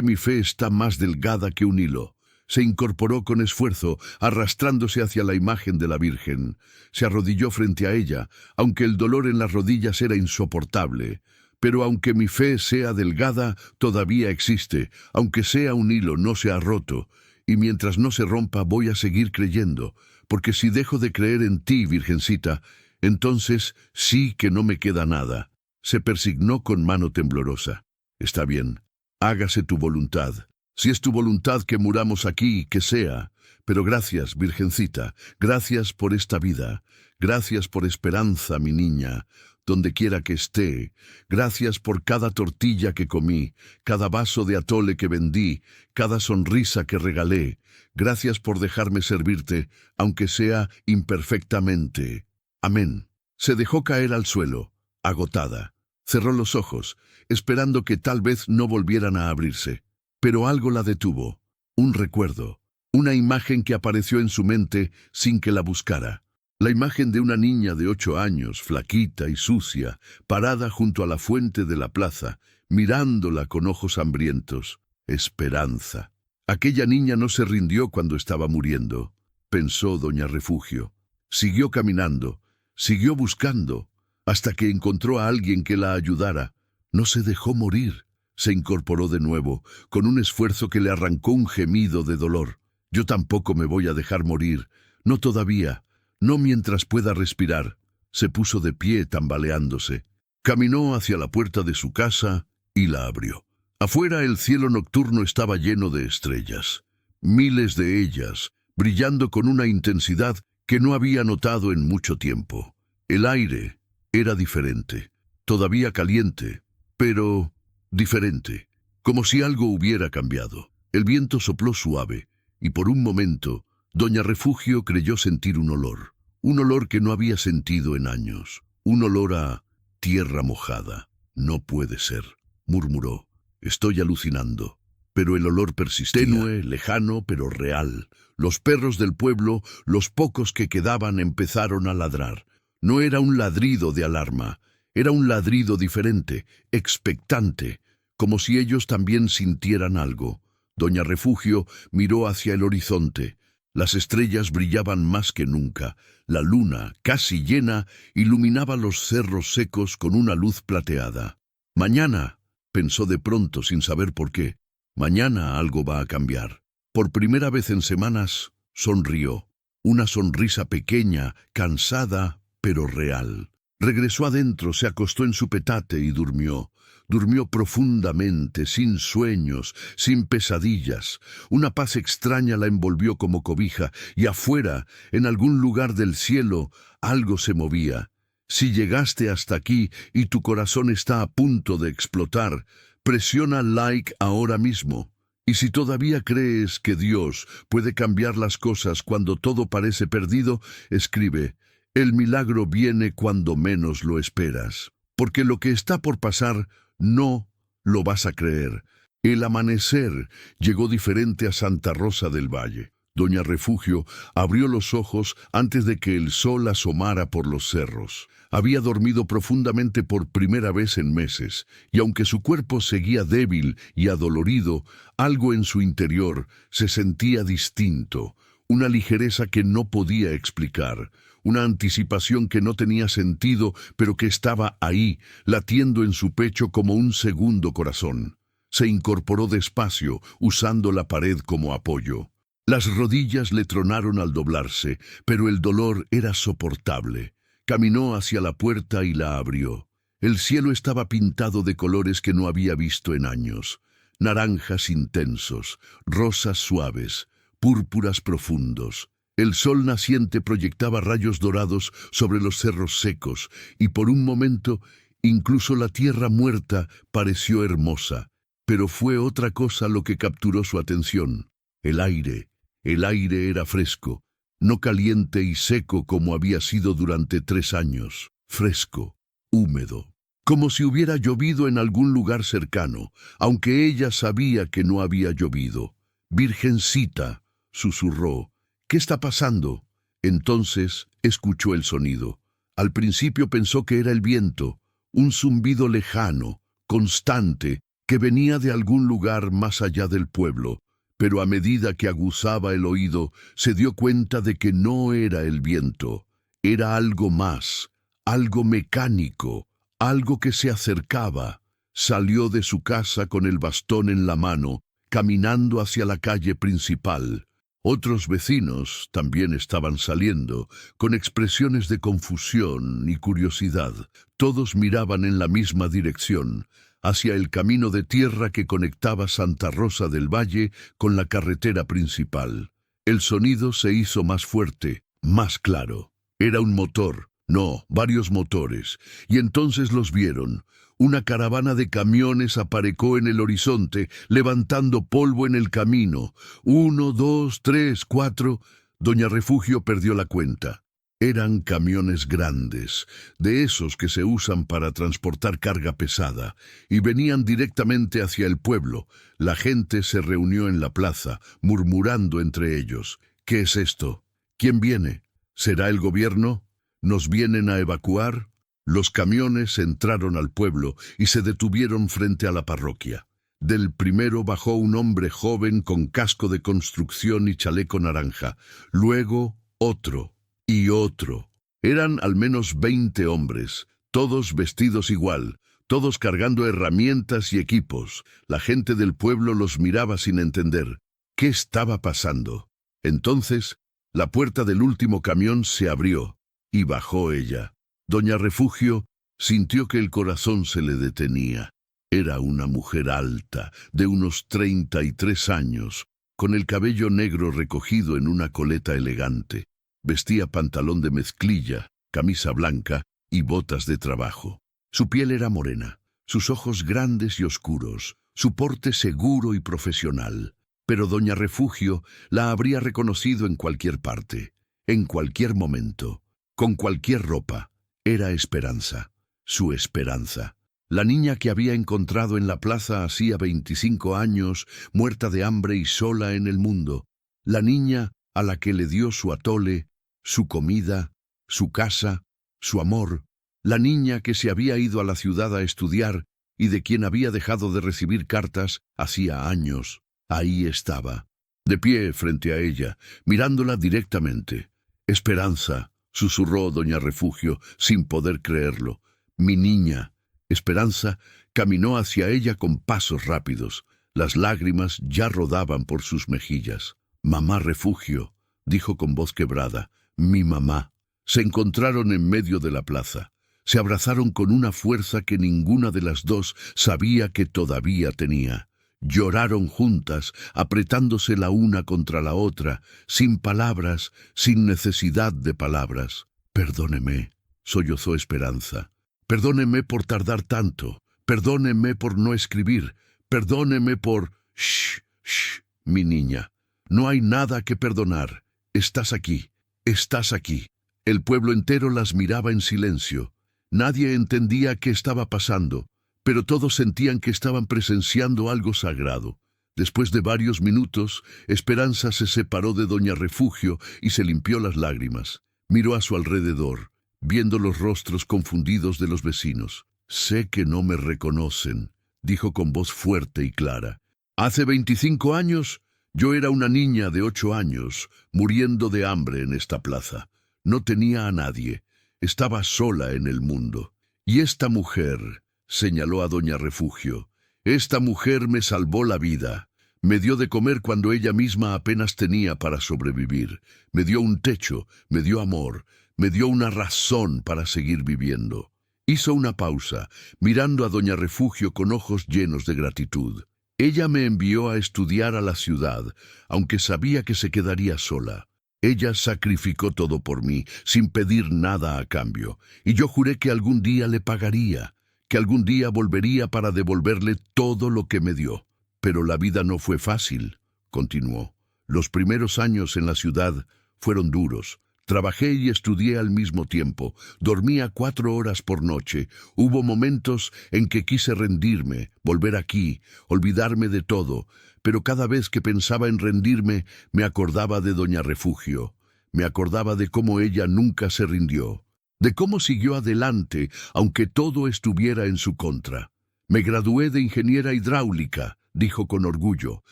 mi fe está más delgada que un hilo». Se incorporó con esfuerzo, arrastrándose hacia la imagen de la Virgen. Se arrodilló frente a ella, aunque el dolor en las rodillas era insoportable. «Pero aunque mi fe sea delgada, todavía existe. Aunque sea un hilo, no se ha roto. Y mientras no se rompa, voy a seguir creyendo. Porque si dejo de creer en ti, Virgencita, entonces sí que no me queda nada». Se persignó con mano temblorosa. «Está bien, hágase tu voluntad. Si es tu voluntad que muramos aquí, que sea. Pero gracias, Virgencita, gracias por esta vida. Gracias por esperanza, mi niña, donde quiera que esté. Gracias por cada tortilla que comí, cada vaso de atole que vendí, cada sonrisa que regalé. Gracias por dejarme servirte, aunque sea imperfectamente. Amén». Se dejó caer al suelo, agotada. Cerró los ojos, esperando que tal vez no volvieran a abrirse. Pero algo la detuvo. Un recuerdo, una imagen que apareció en su mente sin que la buscara. La imagen de una niña de 8 años, flaquita y sucia, parada junto a la fuente de la plaza, mirándola con ojos hambrientos. Esperanza. Aquella niña no se rindió cuando estaba muriendo, pensó doña Refugio. Siguió caminando, siguió buscando, hasta que encontró a alguien que la ayudara. No se dejó morir. Se incorporó de nuevo, con un esfuerzo que le arrancó un gemido de dolor. «Yo tampoco me voy a dejar morir. No todavía. No mientras pueda respirar». Se puso de pie, tambaleándose. Caminó hacia la puerta de su casa y la abrió. Afuera el cielo nocturno estaba lleno de estrellas. Miles de ellas, brillando con una intensidad que no había notado en mucho tiempo. El aire era diferente, todavía caliente, pero diferente, como si algo hubiera cambiado. El viento sopló suave, y por un momento, doña Refugio creyó sentir un olor que no había sentido en años, un olor a tierra mojada. No puede ser, murmuró. Estoy alucinando. Pero el olor persistía. Tenue, lejano, pero real. Los perros del pueblo, los pocos que quedaban, empezaron a ladrar. No era un ladrido de alarma, era un ladrido diferente, expectante, como si ellos también sintieran algo. Doña Refugio miró hacia el horizonte. Las estrellas brillaban más que nunca. La luna, casi llena, iluminaba los cerros secos con una luz plateada. Mañana, pensó de pronto sin saber por qué, mañana algo va a cambiar. Por primera vez en semanas, sonrió. Una sonrisa pequeña, cansada, pero real. Regresó adentro, se acostó en su petate y durmió. Durmió profundamente, sin sueños, sin pesadillas. Una paz extraña la envolvió como cobija, y afuera, en algún lugar del cielo, algo se movía. Si llegaste hasta aquí y tu corazón está a punto de explotar, presiona like ahora mismo. Y si todavía crees que Dios puede cambiar las cosas cuando todo parece perdido, escribe: el milagro viene cuando menos lo esperas. Porque lo que está por pasar, no lo vas a creer. El amanecer llegó diferente a Santa Rosa del Valle. Doña Refugio abrió los ojos antes de que el sol asomara por los cerros. Había dormido profundamente por primera vez en meses, y aunque su cuerpo seguía débil y adolorido, algo en su interior se sentía distinto, una ligereza que no podía explicar, una anticipación que no tenía sentido, pero que estaba ahí, latiendo en su pecho como un segundo corazón. Se incorporó despacio, usando la pared como apoyo. Las rodillas le tronaron al doblarse, pero el dolor era soportable. Caminó hacia la puerta y la abrió. El cielo estaba pintado de colores que no había visto en años. Naranjas intensos, rosas suaves, púrpuras profundos. El sol naciente proyectaba rayos dorados sobre los cerros secos, y por un momento, incluso la tierra muerta pareció hermosa. Pero fue otra cosa lo que capturó su atención: el aire. El aire era fresco, no caliente y seco como había sido durante 3 años. Fresco, húmedo, como si hubiera llovido en algún lugar cercano, aunque ella sabía que no había llovido. «Virgencita», susurró, «¿qué está pasando?» Entonces escuchó el sonido. Al principio pensó que era el viento, un zumbido lejano, constante, que venía de algún lugar más allá del pueblo. Pero a medida que aguzaba el oído, se dio cuenta de que no era el viento. Era algo más, algo mecánico, algo que se acercaba. Salió de su casa con el bastón en la mano, caminando hacia la calle principal. Otros vecinos también estaban saliendo, con expresiones de confusión y curiosidad. Todos miraban en la misma dirección, hacia el camino de tierra que conectaba Santa Rosa del Valle con la carretera principal. El sonido se hizo más fuerte, más claro. Era un motor, no, varios motores, y entonces los vieron. Una caravana de camiones aparecó en el horizonte, levantando polvo en el camino. 1, 2, 3, 4... Doña Refugio perdió la cuenta. Eran camiones grandes, de esos que se usan para transportar carga pesada, y venían directamente hacia el pueblo. La gente se reunió en la plaza, murmurando entre ellos: «¿Qué es esto? ¿Quién viene? ¿Será el gobierno? ¿Nos vienen a evacuar?» Los camiones entraron al pueblo y se detuvieron frente a la parroquia. Del primero bajó un hombre joven con casco de construcción y chaleco naranja, luego otro. Y otro. Eran al menos 20 hombres, todos vestidos igual, todos cargando herramientas y equipos. La gente del pueblo los miraba sin entender. ¿Qué estaba pasando? Entonces, la puerta del último camión se abrió, y bajó ella. Doña Refugio sintió que el corazón se le detenía. Era una mujer alta, de unos 33 años, con el cabello negro recogido en una coleta elegante. Vestía pantalón de mezclilla, camisa blanca y botas de trabajo. Su piel era morena, sus ojos grandes y oscuros, su porte seguro y profesional. Pero doña Refugio la habría reconocido en cualquier parte, en cualquier momento, con cualquier ropa. Era Esperanza, su Esperanza. La niña que había encontrado en la plaza hacía 25 años, muerta de hambre y sola en el mundo. La niña a la que le dio su atole, su comida, su casa, su amor. La niña que se había ido a la ciudad a estudiar y de quien había dejado de recibir cartas hacía años. Ahí estaba, de pie frente a ella, mirándola directamente. Esperanza, susurró doña Refugio, sin poder creerlo. Mi niña. Esperanza caminó hacia ella con pasos rápidos. Las lágrimas ya rodaban por sus mejillas. Mamá Refugio, dijo con voz quebrada, mi mamá. Se encontraron en medio de la plaza. Se abrazaron con una fuerza que ninguna de las dos sabía que todavía tenía. Lloraron juntas, apretándose la una contra la otra, sin palabras, sin necesidad de palabras. Perdóneme, sollozó Esperanza. Perdóneme por tardar tanto. Perdóneme por no escribir. Perdóneme por... Shh, shh, mi niña. No hay nada que perdonar. Estás aquí. Estás aquí. El pueblo entero las miraba en silencio. Nadie entendía qué estaba pasando, pero todos sentían que estaban presenciando algo sagrado. Después de varios minutos, Esperanza se separó de doña Refugio y se limpió las lágrimas. Miró a su alrededor, viendo los rostros confundidos de los vecinos. Sé que no me reconocen, dijo con voz fuerte y clara. Hace 25 años, yo era una niña de 8 años, muriendo de hambre en esta plaza. No tenía a nadie. Estaba sola en el mundo. Y esta mujer, señaló a doña Refugio, esta mujer me salvó la vida. Me dio de comer cuando ella misma apenas tenía para sobrevivir. Me dio un techo, me dio amor, me dio una razón para seguir viviendo. Hizo una pausa, mirando a doña Refugio con ojos llenos de gratitud. Ella me envió a estudiar a la ciudad, aunque sabía que se quedaría sola. Ella sacrificó todo por mí, sin pedir nada a cambio, y yo juré que algún día le pagaría, que algún día volvería para devolverle todo lo que me dio. Pero la vida no fue fácil, continuó. Los primeros años en la ciudad fueron duros. Trabajé y estudié al mismo tiempo. Dormía 4 horas por noche. Hubo momentos en que quise rendirme, volver aquí, olvidarme de todo. Pero cada vez que pensaba en rendirme, me acordaba de doña Refugio. Me acordaba de cómo ella nunca se rindió. De cómo siguió adelante, aunque todo estuviera en su contra. Me gradué de ingeniera hidráulica, dijo con orgullo.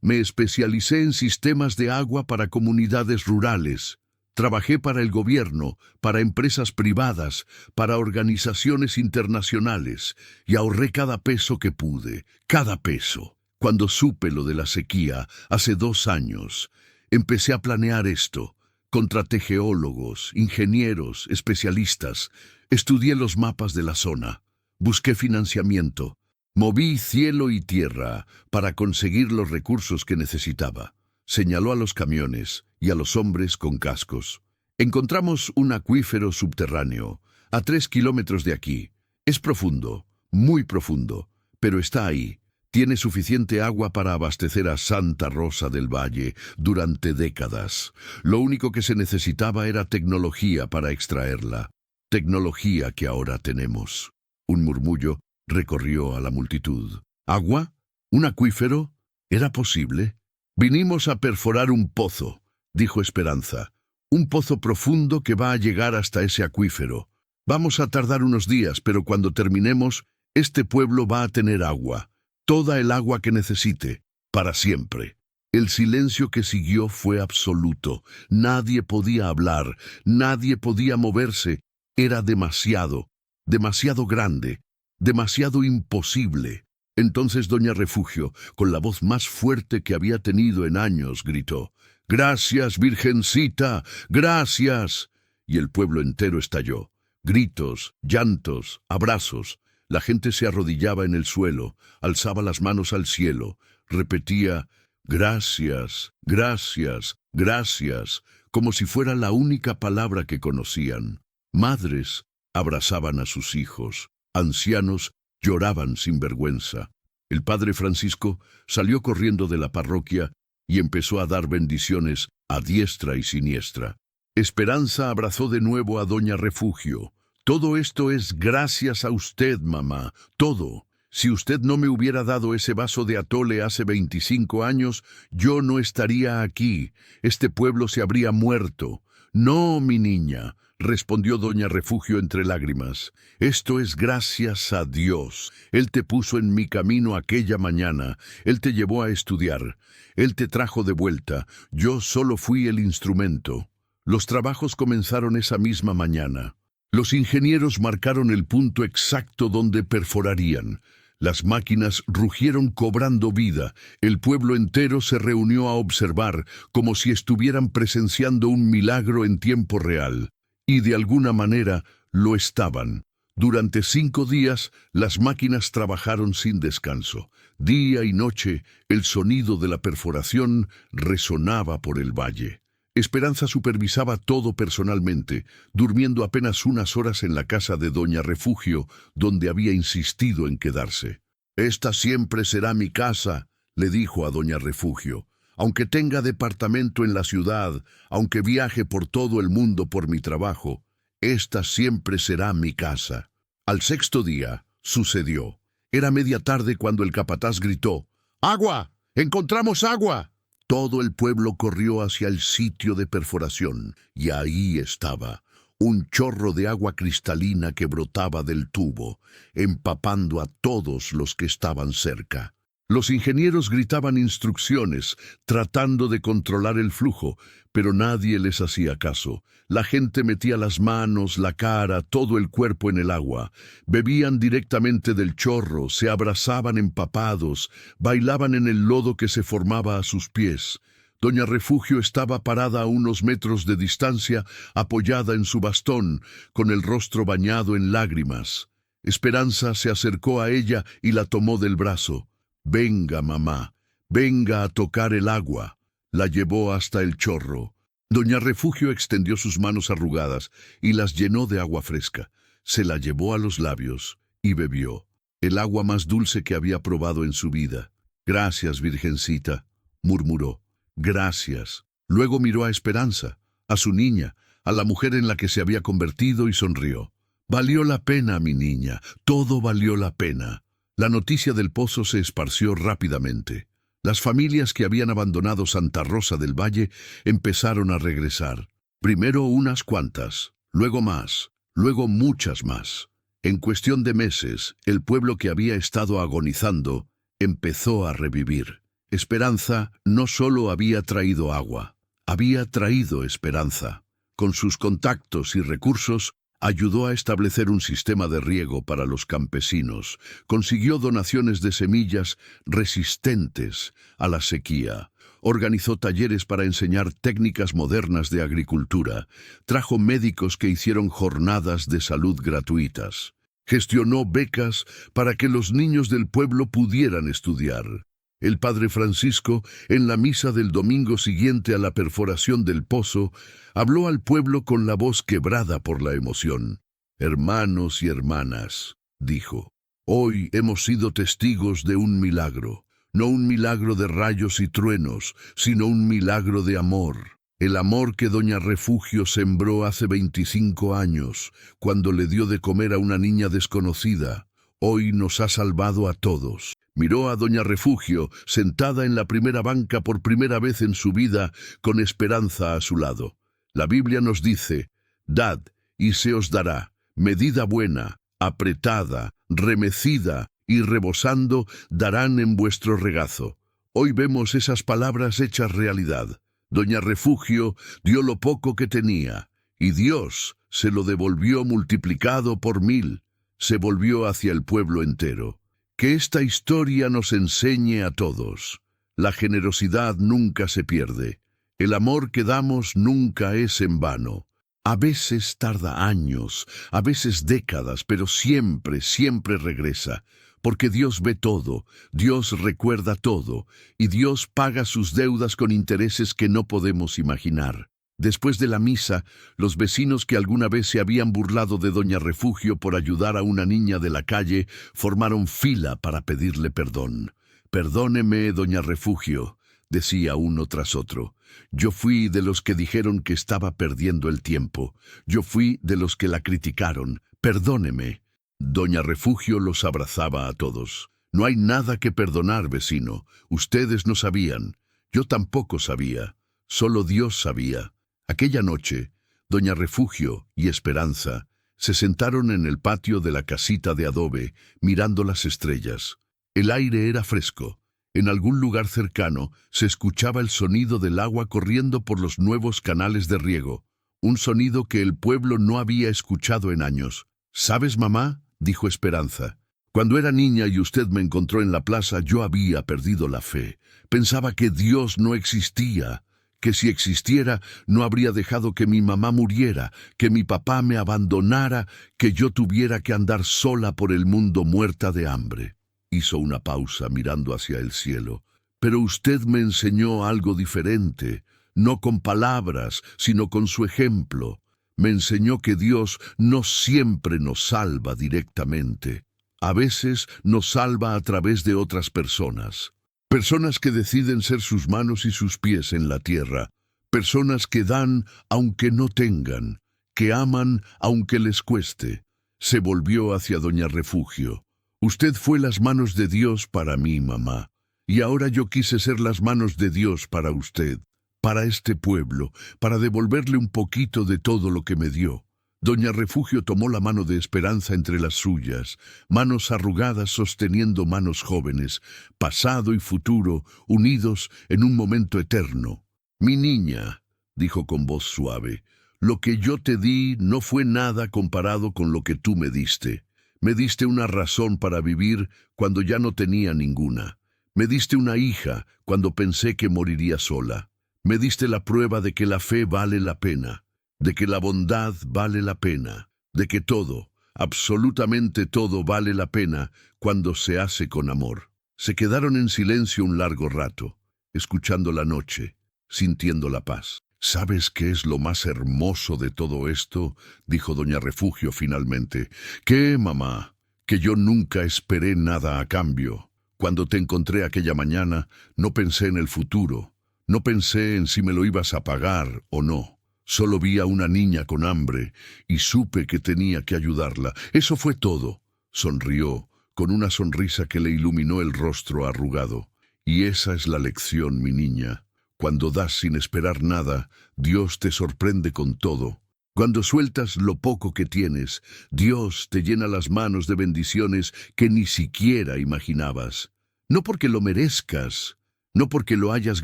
Me especialicé en sistemas de agua para comunidades rurales. Trabajé para el gobierno, para empresas privadas, para organizaciones internacionales, y ahorré cada peso que pude, cada peso. Cuando supe lo de la sequía, hace 2 años, empecé a planear esto. Contraté geólogos, ingenieros, especialistas. Estudié los mapas de la zona. Busqué financiamiento. Moví cielo y tierra para conseguir los recursos que necesitaba. Señaló a los camiones y a los hombres con cascos. Encontramos un acuífero subterráneo, a 3 kilómetros de aquí. Es profundo, muy profundo, pero está ahí. Tiene suficiente agua para abastecer a Santa Rosa del Valle durante décadas. Lo único que se necesitaba era tecnología para extraerla. Tecnología que ahora tenemos. Un murmullo recorrió a la multitud. ¿Agua? ¿Un acuífero? ¿Era posible? Vinimos a perforar un pozo, dijo Esperanza. Un pozo profundo que va a llegar hasta ese acuífero. Vamos a tardar unos días, pero cuando terminemos, este pueblo va a tener agua. Toda el agua que necesite, para siempre. El silencio que siguió fue absoluto. Nadie podía hablar, nadie podía moverse. Era demasiado, demasiado grande, demasiado imposible. Entonces doña Refugio, con la voz más fuerte que había tenido en años, gritó: «¡Gracias, Virgencita! ¡Gracias!». Y el pueblo entero estalló. Gritos, llantos, abrazos. La gente se arrodillaba en el suelo, alzaba las manos al cielo, repetía «Gracias, gracias, gracias», como si fuera la única palabra que conocían. Madres abrazaban a sus hijos, ancianos Lloraban sin vergüenza. El padre Francisco salió corriendo de la parroquia y empezó a dar bendiciones a diestra y siniestra. Esperanza abrazó de nuevo a doña Refugio. Todo esto es gracias a usted, mamá, todo. Si usted no me hubiera dado ese vaso de atole hace 25 años, yo no estaría aquí. Este pueblo se habría muerto. No, mi niña, respondió doña Refugio entre lágrimas. Esto es gracias a Dios. Él te puso en mi camino aquella mañana. Él te llevó a estudiar. Él te trajo de vuelta. Yo solo fui el instrumento. Los trabajos comenzaron esa misma mañana. Los ingenieros marcaron el punto exacto donde perforarían. Las máquinas rugieron cobrando vida. El pueblo entero se reunió a observar, como si estuvieran presenciando un milagro en tiempo real. Y de alguna manera lo estaban. Durante 5 días, las máquinas trabajaron sin descanso. Día y noche, el sonido de la perforación resonaba por el valle. Esperanza supervisaba todo personalmente, durmiendo apenas unas horas en la casa de doña Refugio, donde había insistido en quedarse. «Esta siempre será mi casa», le dijo a doña Refugio. «Aunque tenga departamento en la ciudad, aunque viaje por todo el mundo por mi trabajo, esta siempre será mi casa». Al 6.º día, sucedió. Era media tarde cuando el capataz gritó: «¡Agua! ¡Encontramos agua!». Todo el pueblo corrió hacia el sitio de perforación, y ahí estaba, un chorro de agua cristalina que brotaba del tubo, empapando a todos los que estaban cerca. Los ingenieros gritaban instrucciones, tratando de controlar el flujo, pero nadie les hacía caso. La gente metía las manos, la cara, todo el cuerpo en el agua. Bebían directamente del chorro, se abrazaban empapados, bailaban en el lodo que se formaba a sus pies. Doña Refugio estaba parada a unos metros de distancia, apoyada en su bastón, con el rostro bañado en lágrimas. Esperanza se acercó a ella y la tomó del brazo. «Venga, mamá, venga a tocar el agua». La llevó hasta el chorro. Doña Refugio extendió sus manos arrugadas y las llenó de agua fresca. Se la llevó a los labios y bebió. El agua más dulce que había probado en su vida. «Gracias, Virgencita», murmuró. «Gracias». Luego miró a Esperanza, a su niña, a la mujer en la que se había convertido y sonrió. «Valió la pena, mi niña, todo valió la pena». La noticia del pozo se esparció rápidamente. Las familias que habían abandonado Santa Rosa del Valle empezaron a regresar. Primero unas cuantas, luego más, luego muchas más. En cuestión de meses, el pueblo que había estado agonizando empezó a revivir. Esperanza no solo había traído agua, había traído esperanza. Con sus contactos y recursos, ayudó a establecer un sistema de riego para los campesinos, consiguió donaciones de semillas resistentes a la sequía, organizó talleres para enseñar técnicas modernas de agricultura, trajo médicos que hicieron jornadas de salud gratuitas, gestionó becas para que los niños del pueblo pudieran estudiar. El padre Francisco, en la misa del domingo siguiente a la perforación del pozo, habló al pueblo con la voz quebrada por la emoción. «Hermanos y hermanas», dijo, «hoy hemos sido testigos de un milagro, no un milagro de rayos y truenos, sino un milagro de amor. El amor que doña Refugio sembró hace 25 años, cuando le dio de comer a una niña desconocida, hoy nos ha salvado a todos». Miró a doña Refugio, sentada en la primera banca por primera vez en su vida, con Esperanza a su lado. La Biblia nos dice: «Dad, y se os dará, medida buena, apretada, remecida y rebosando, darán en vuestro regazo». Hoy vemos esas palabras hechas realidad. Doña Refugio dio lo poco que tenía, y Dios se lo devolvió multiplicado por 1000. Se volvió hacia el pueblo entero. Que esta historia nos enseñe a todos. La generosidad nunca se pierde. El amor que damos nunca es en vano. A veces tarda años, a veces décadas, pero siempre, siempre regresa. Porque Dios ve todo, Dios recuerda todo, y Dios paga sus deudas con intereses que no podemos imaginar. Después de la misa, los vecinos que alguna vez se habían burlado de doña Refugio por ayudar a una niña de la calle formaron fila para pedirle perdón. «Perdóneme, doña Refugio», decía uno tras otro. «Yo fui de los que dijeron que estaba perdiendo el tiempo. Yo fui de los que la criticaron. Perdóneme». Doña Refugio los abrazaba a todos. «No hay nada que perdonar, vecino. Ustedes no sabían. Yo tampoco sabía. Solo Dios sabía». Aquella noche, doña Refugio y Esperanza se sentaron en el patio de la casita de adobe, mirando las estrellas. El aire era fresco. En algún lugar cercano se escuchaba el sonido del agua corriendo por los nuevos canales de riego, un sonido que el pueblo no había escuchado en años. «¿Sabes, mamá?», dijo Esperanza. «Cuando era niña y usted me encontró en la plaza, yo había perdido la fe. Pensaba que Dios no existía, que si existiera no habría dejado que mi mamá muriera, que mi papá me abandonara, que yo tuviera que andar sola por el mundo muerta de hambre». Hizo una pausa mirando hacia el cielo. «Pero usted me enseñó algo diferente, no con palabras, sino con su ejemplo. Me enseñó que Dios no siempre nos salva directamente. A veces nos salva a través de otras personas. Personas que deciden ser sus manos y sus pies en la tierra. Personas que dan aunque no tengan, que aman aunque les cueste». Se volvió hacia doña Refugio. «Usted fue las manos de Dios para mí, mamá. Y ahora yo quise ser las manos de Dios para usted, para este pueblo, para devolverle un poquito de todo lo que me dio». Doña Refugio tomó la mano de Esperanza entre las suyas, manos arrugadas sosteniendo manos jóvenes, pasado y futuro, unidos en un momento eterno. «Mi niña», dijo con voz suave, «lo que yo te di no fue nada comparado con lo que tú me diste. Me diste una razón para vivir cuando ya no tenía ninguna. Me diste una hija cuando pensé que moriría sola. Me diste la prueba de que la fe vale la pena, de que la bondad vale la pena, de que todo, absolutamente todo vale la pena cuando se hace con amor». Se quedaron en silencio un largo rato, escuchando la noche, sintiendo la paz. «¿Sabes qué es lo más hermoso de todo esto?», dijo doña Refugio finalmente. «¿Qué, mamá? Que yo nunca esperé nada a cambio. Cuando te encontré aquella mañana, no pensé en el futuro, no pensé en si me lo ibas a pagar o no. Solo vi a una niña con hambre y supe que tenía que ayudarla. Eso fue todo». Sonrió, con una sonrisa que le iluminó el rostro arrugado. «Y esa es la lección, mi niña. Cuando das sin esperar nada, Dios te sorprende con todo. Cuando sueltas lo poco que tienes, Dios te llena las manos de bendiciones que ni siquiera imaginabas. No porque lo merezcas, no porque lo hayas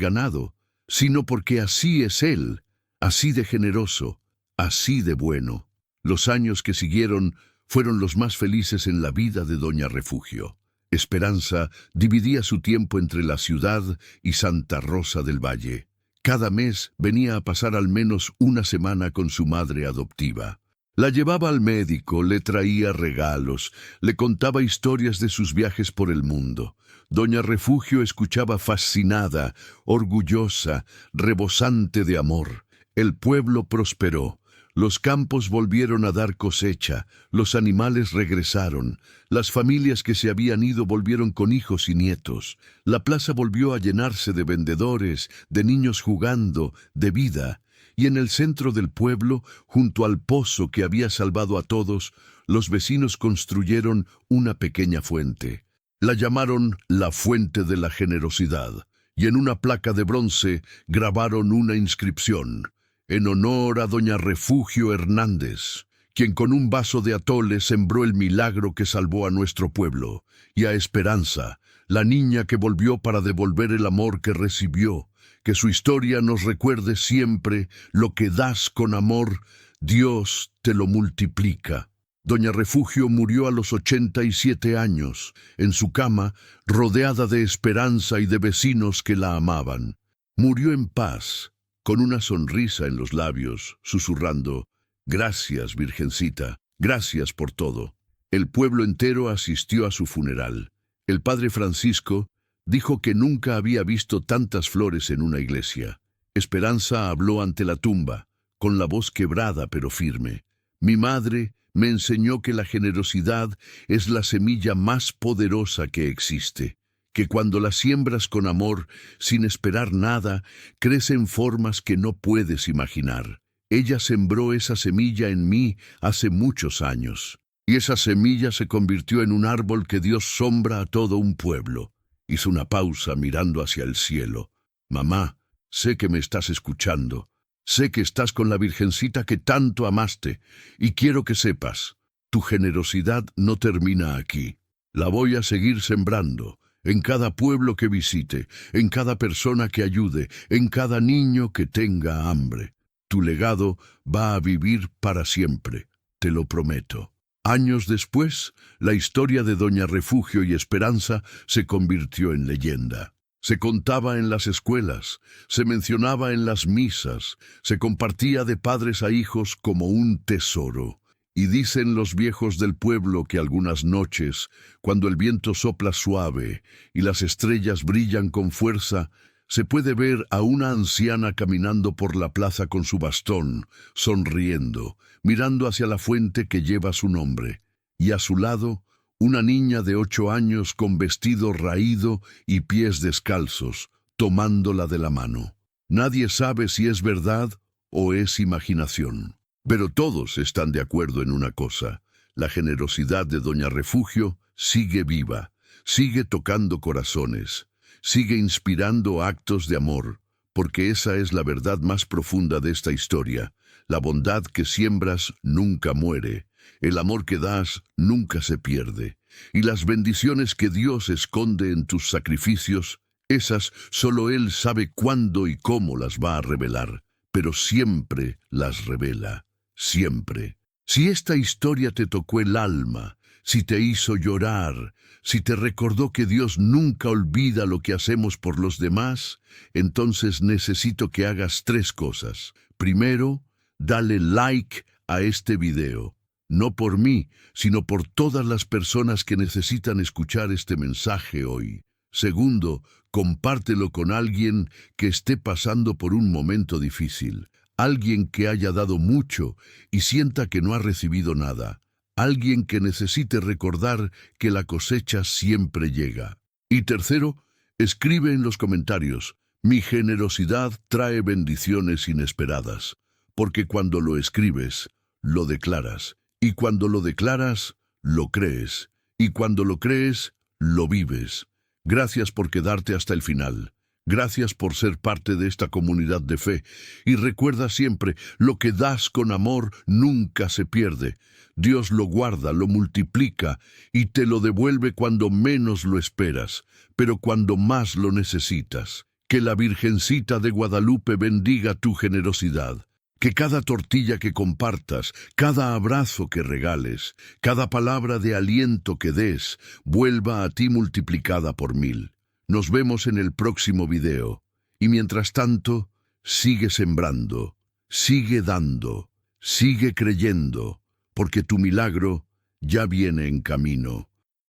ganado, sino porque así es Él, así de generoso, así de bueno». Los años que siguieron fueron los más felices en la vida de doña Refugio. Esperanza dividía su tiempo entre la ciudad y Santa Rosa del Valle. Cada mes venía a pasar al menos una semana con su madre adoptiva. La llevaba al médico, le traía regalos, le contaba historias de sus viajes por el mundo. Doña Refugio escuchaba fascinada, orgullosa, rebosante de amor. El pueblo prosperó. Los campos volvieron a dar cosecha, los animales regresaron, las familias que se habían ido volvieron con hijos y nietos, la plaza volvió a llenarse de vendedores, de niños jugando, de vida, y en el centro del pueblo, junto al pozo que había salvado a todos, los vecinos construyeron una pequeña fuente. La llamaron la Fuente de la Generosidad, y en una placa de bronce grabaron una inscripción: «En honor a doña Refugio Hernández, quien con un vaso de atole sembró el milagro que salvó a nuestro pueblo, y a Esperanza, la niña que volvió para devolver el amor que recibió. Que su historia nos recuerde siempre: lo que das con amor, Dios te lo multiplica». Doña Refugio murió a los 87 años, en su cama, rodeada de esperanza y de vecinos que la amaban. Murió en paz, con una sonrisa en los labios, susurrando: «Gracias, Virgencita, gracias por todo». El pueblo entero asistió a su funeral. El padre Francisco dijo que nunca había visto tantas flores en una iglesia. Esperanza habló ante la tumba. con la voz quebrada pero firme. Mi madre me enseñó que la generosidad es la semilla más poderosa que existe, que cuando la siembras con amor, sin esperar nada, crece en formas que no puedes imaginar. Ella sembró esa semilla en mí hace muchos años, y esa semilla se convirtió en un árbol que dio sombra a todo un pueblo. Hizo una pausa mirando hacia el cielo. Mamá, sé que me estás escuchando. Sé que estás con la Virgencita que tanto amaste, y quiero que sepas, tu generosidad no termina aquí. La voy a seguir sembrando, en cada pueblo que visite, en cada persona que ayude, en cada niño que tenga hambre. Tu legado va a vivir para siempre, te lo prometo. Años después, la historia de Doña Refugio y Esperanza se convirtió en leyenda. Se contaba en las escuelas, se mencionaba en las misas, se compartía de padres a hijos como un tesoro. Y dicen los viejos del pueblo que algunas noches, cuando el viento sopla suave y las estrellas brillan con fuerza, se puede ver a una anciana caminando por la plaza con su bastón, sonriendo, mirando hacia la fuente que lleva su nombre, y a su lado, una niña de 8 años con vestido raído y pies descalzos, tomándola de la mano. Nadie sabe si es verdad o es imaginación. Pero todos están de acuerdo en una cosa: la generosidad de Doña Refugio sigue viva, sigue tocando corazones, sigue inspirando actos de amor, porque esa es la verdad más profunda de esta historia. La bondad que siembras nunca muere, el amor que das nunca se pierde, y las bendiciones que Dios esconde en tus sacrificios, esas solo Él sabe cuándo y cómo las va a revelar, pero siempre las revela. Siempre. Si esta historia te tocó el alma, si te hizo llorar, si te recordó que Dios nunca olvida lo que hacemos por los demás, entonces necesito que hagas 3 cosas. Primero, dale like a este video. No por mí, sino por todas las personas que necesitan escuchar este mensaje hoy. Segundo, compártelo con alguien que esté pasando por un momento difícil. Alguien que haya dado mucho y sienta que no ha recibido nada. Alguien que necesite recordar que la cosecha siempre llega. Y tercero, escribe en los comentarios: mi generosidad trae bendiciones inesperadas. Porque cuando lo escribes, lo declaras. Y cuando lo declaras, lo crees. Y cuando lo crees, lo vives. Gracias por quedarte hasta el final. Gracias por ser parte de esta comunidad de fe. Y recuerda siempre, lo que das con amor nunca se pierde. Dios lo guarda, lo multiplica y te lo devuelve cuando menos lo esperas, pero cuando más lo necesitas. Que la Virgencita de Guadalupe bendiga tu generosidad. Que cada tortilla que compartas, cada abrazo que regales, cada palabra de aliento que des, vuelva a ti multiplicada por 1000. Nos vemos en el próximo video. Y mientras tanto, sigue sembrando, sigue dando, sigue creyendo, porque tu milagro ya viene en camino.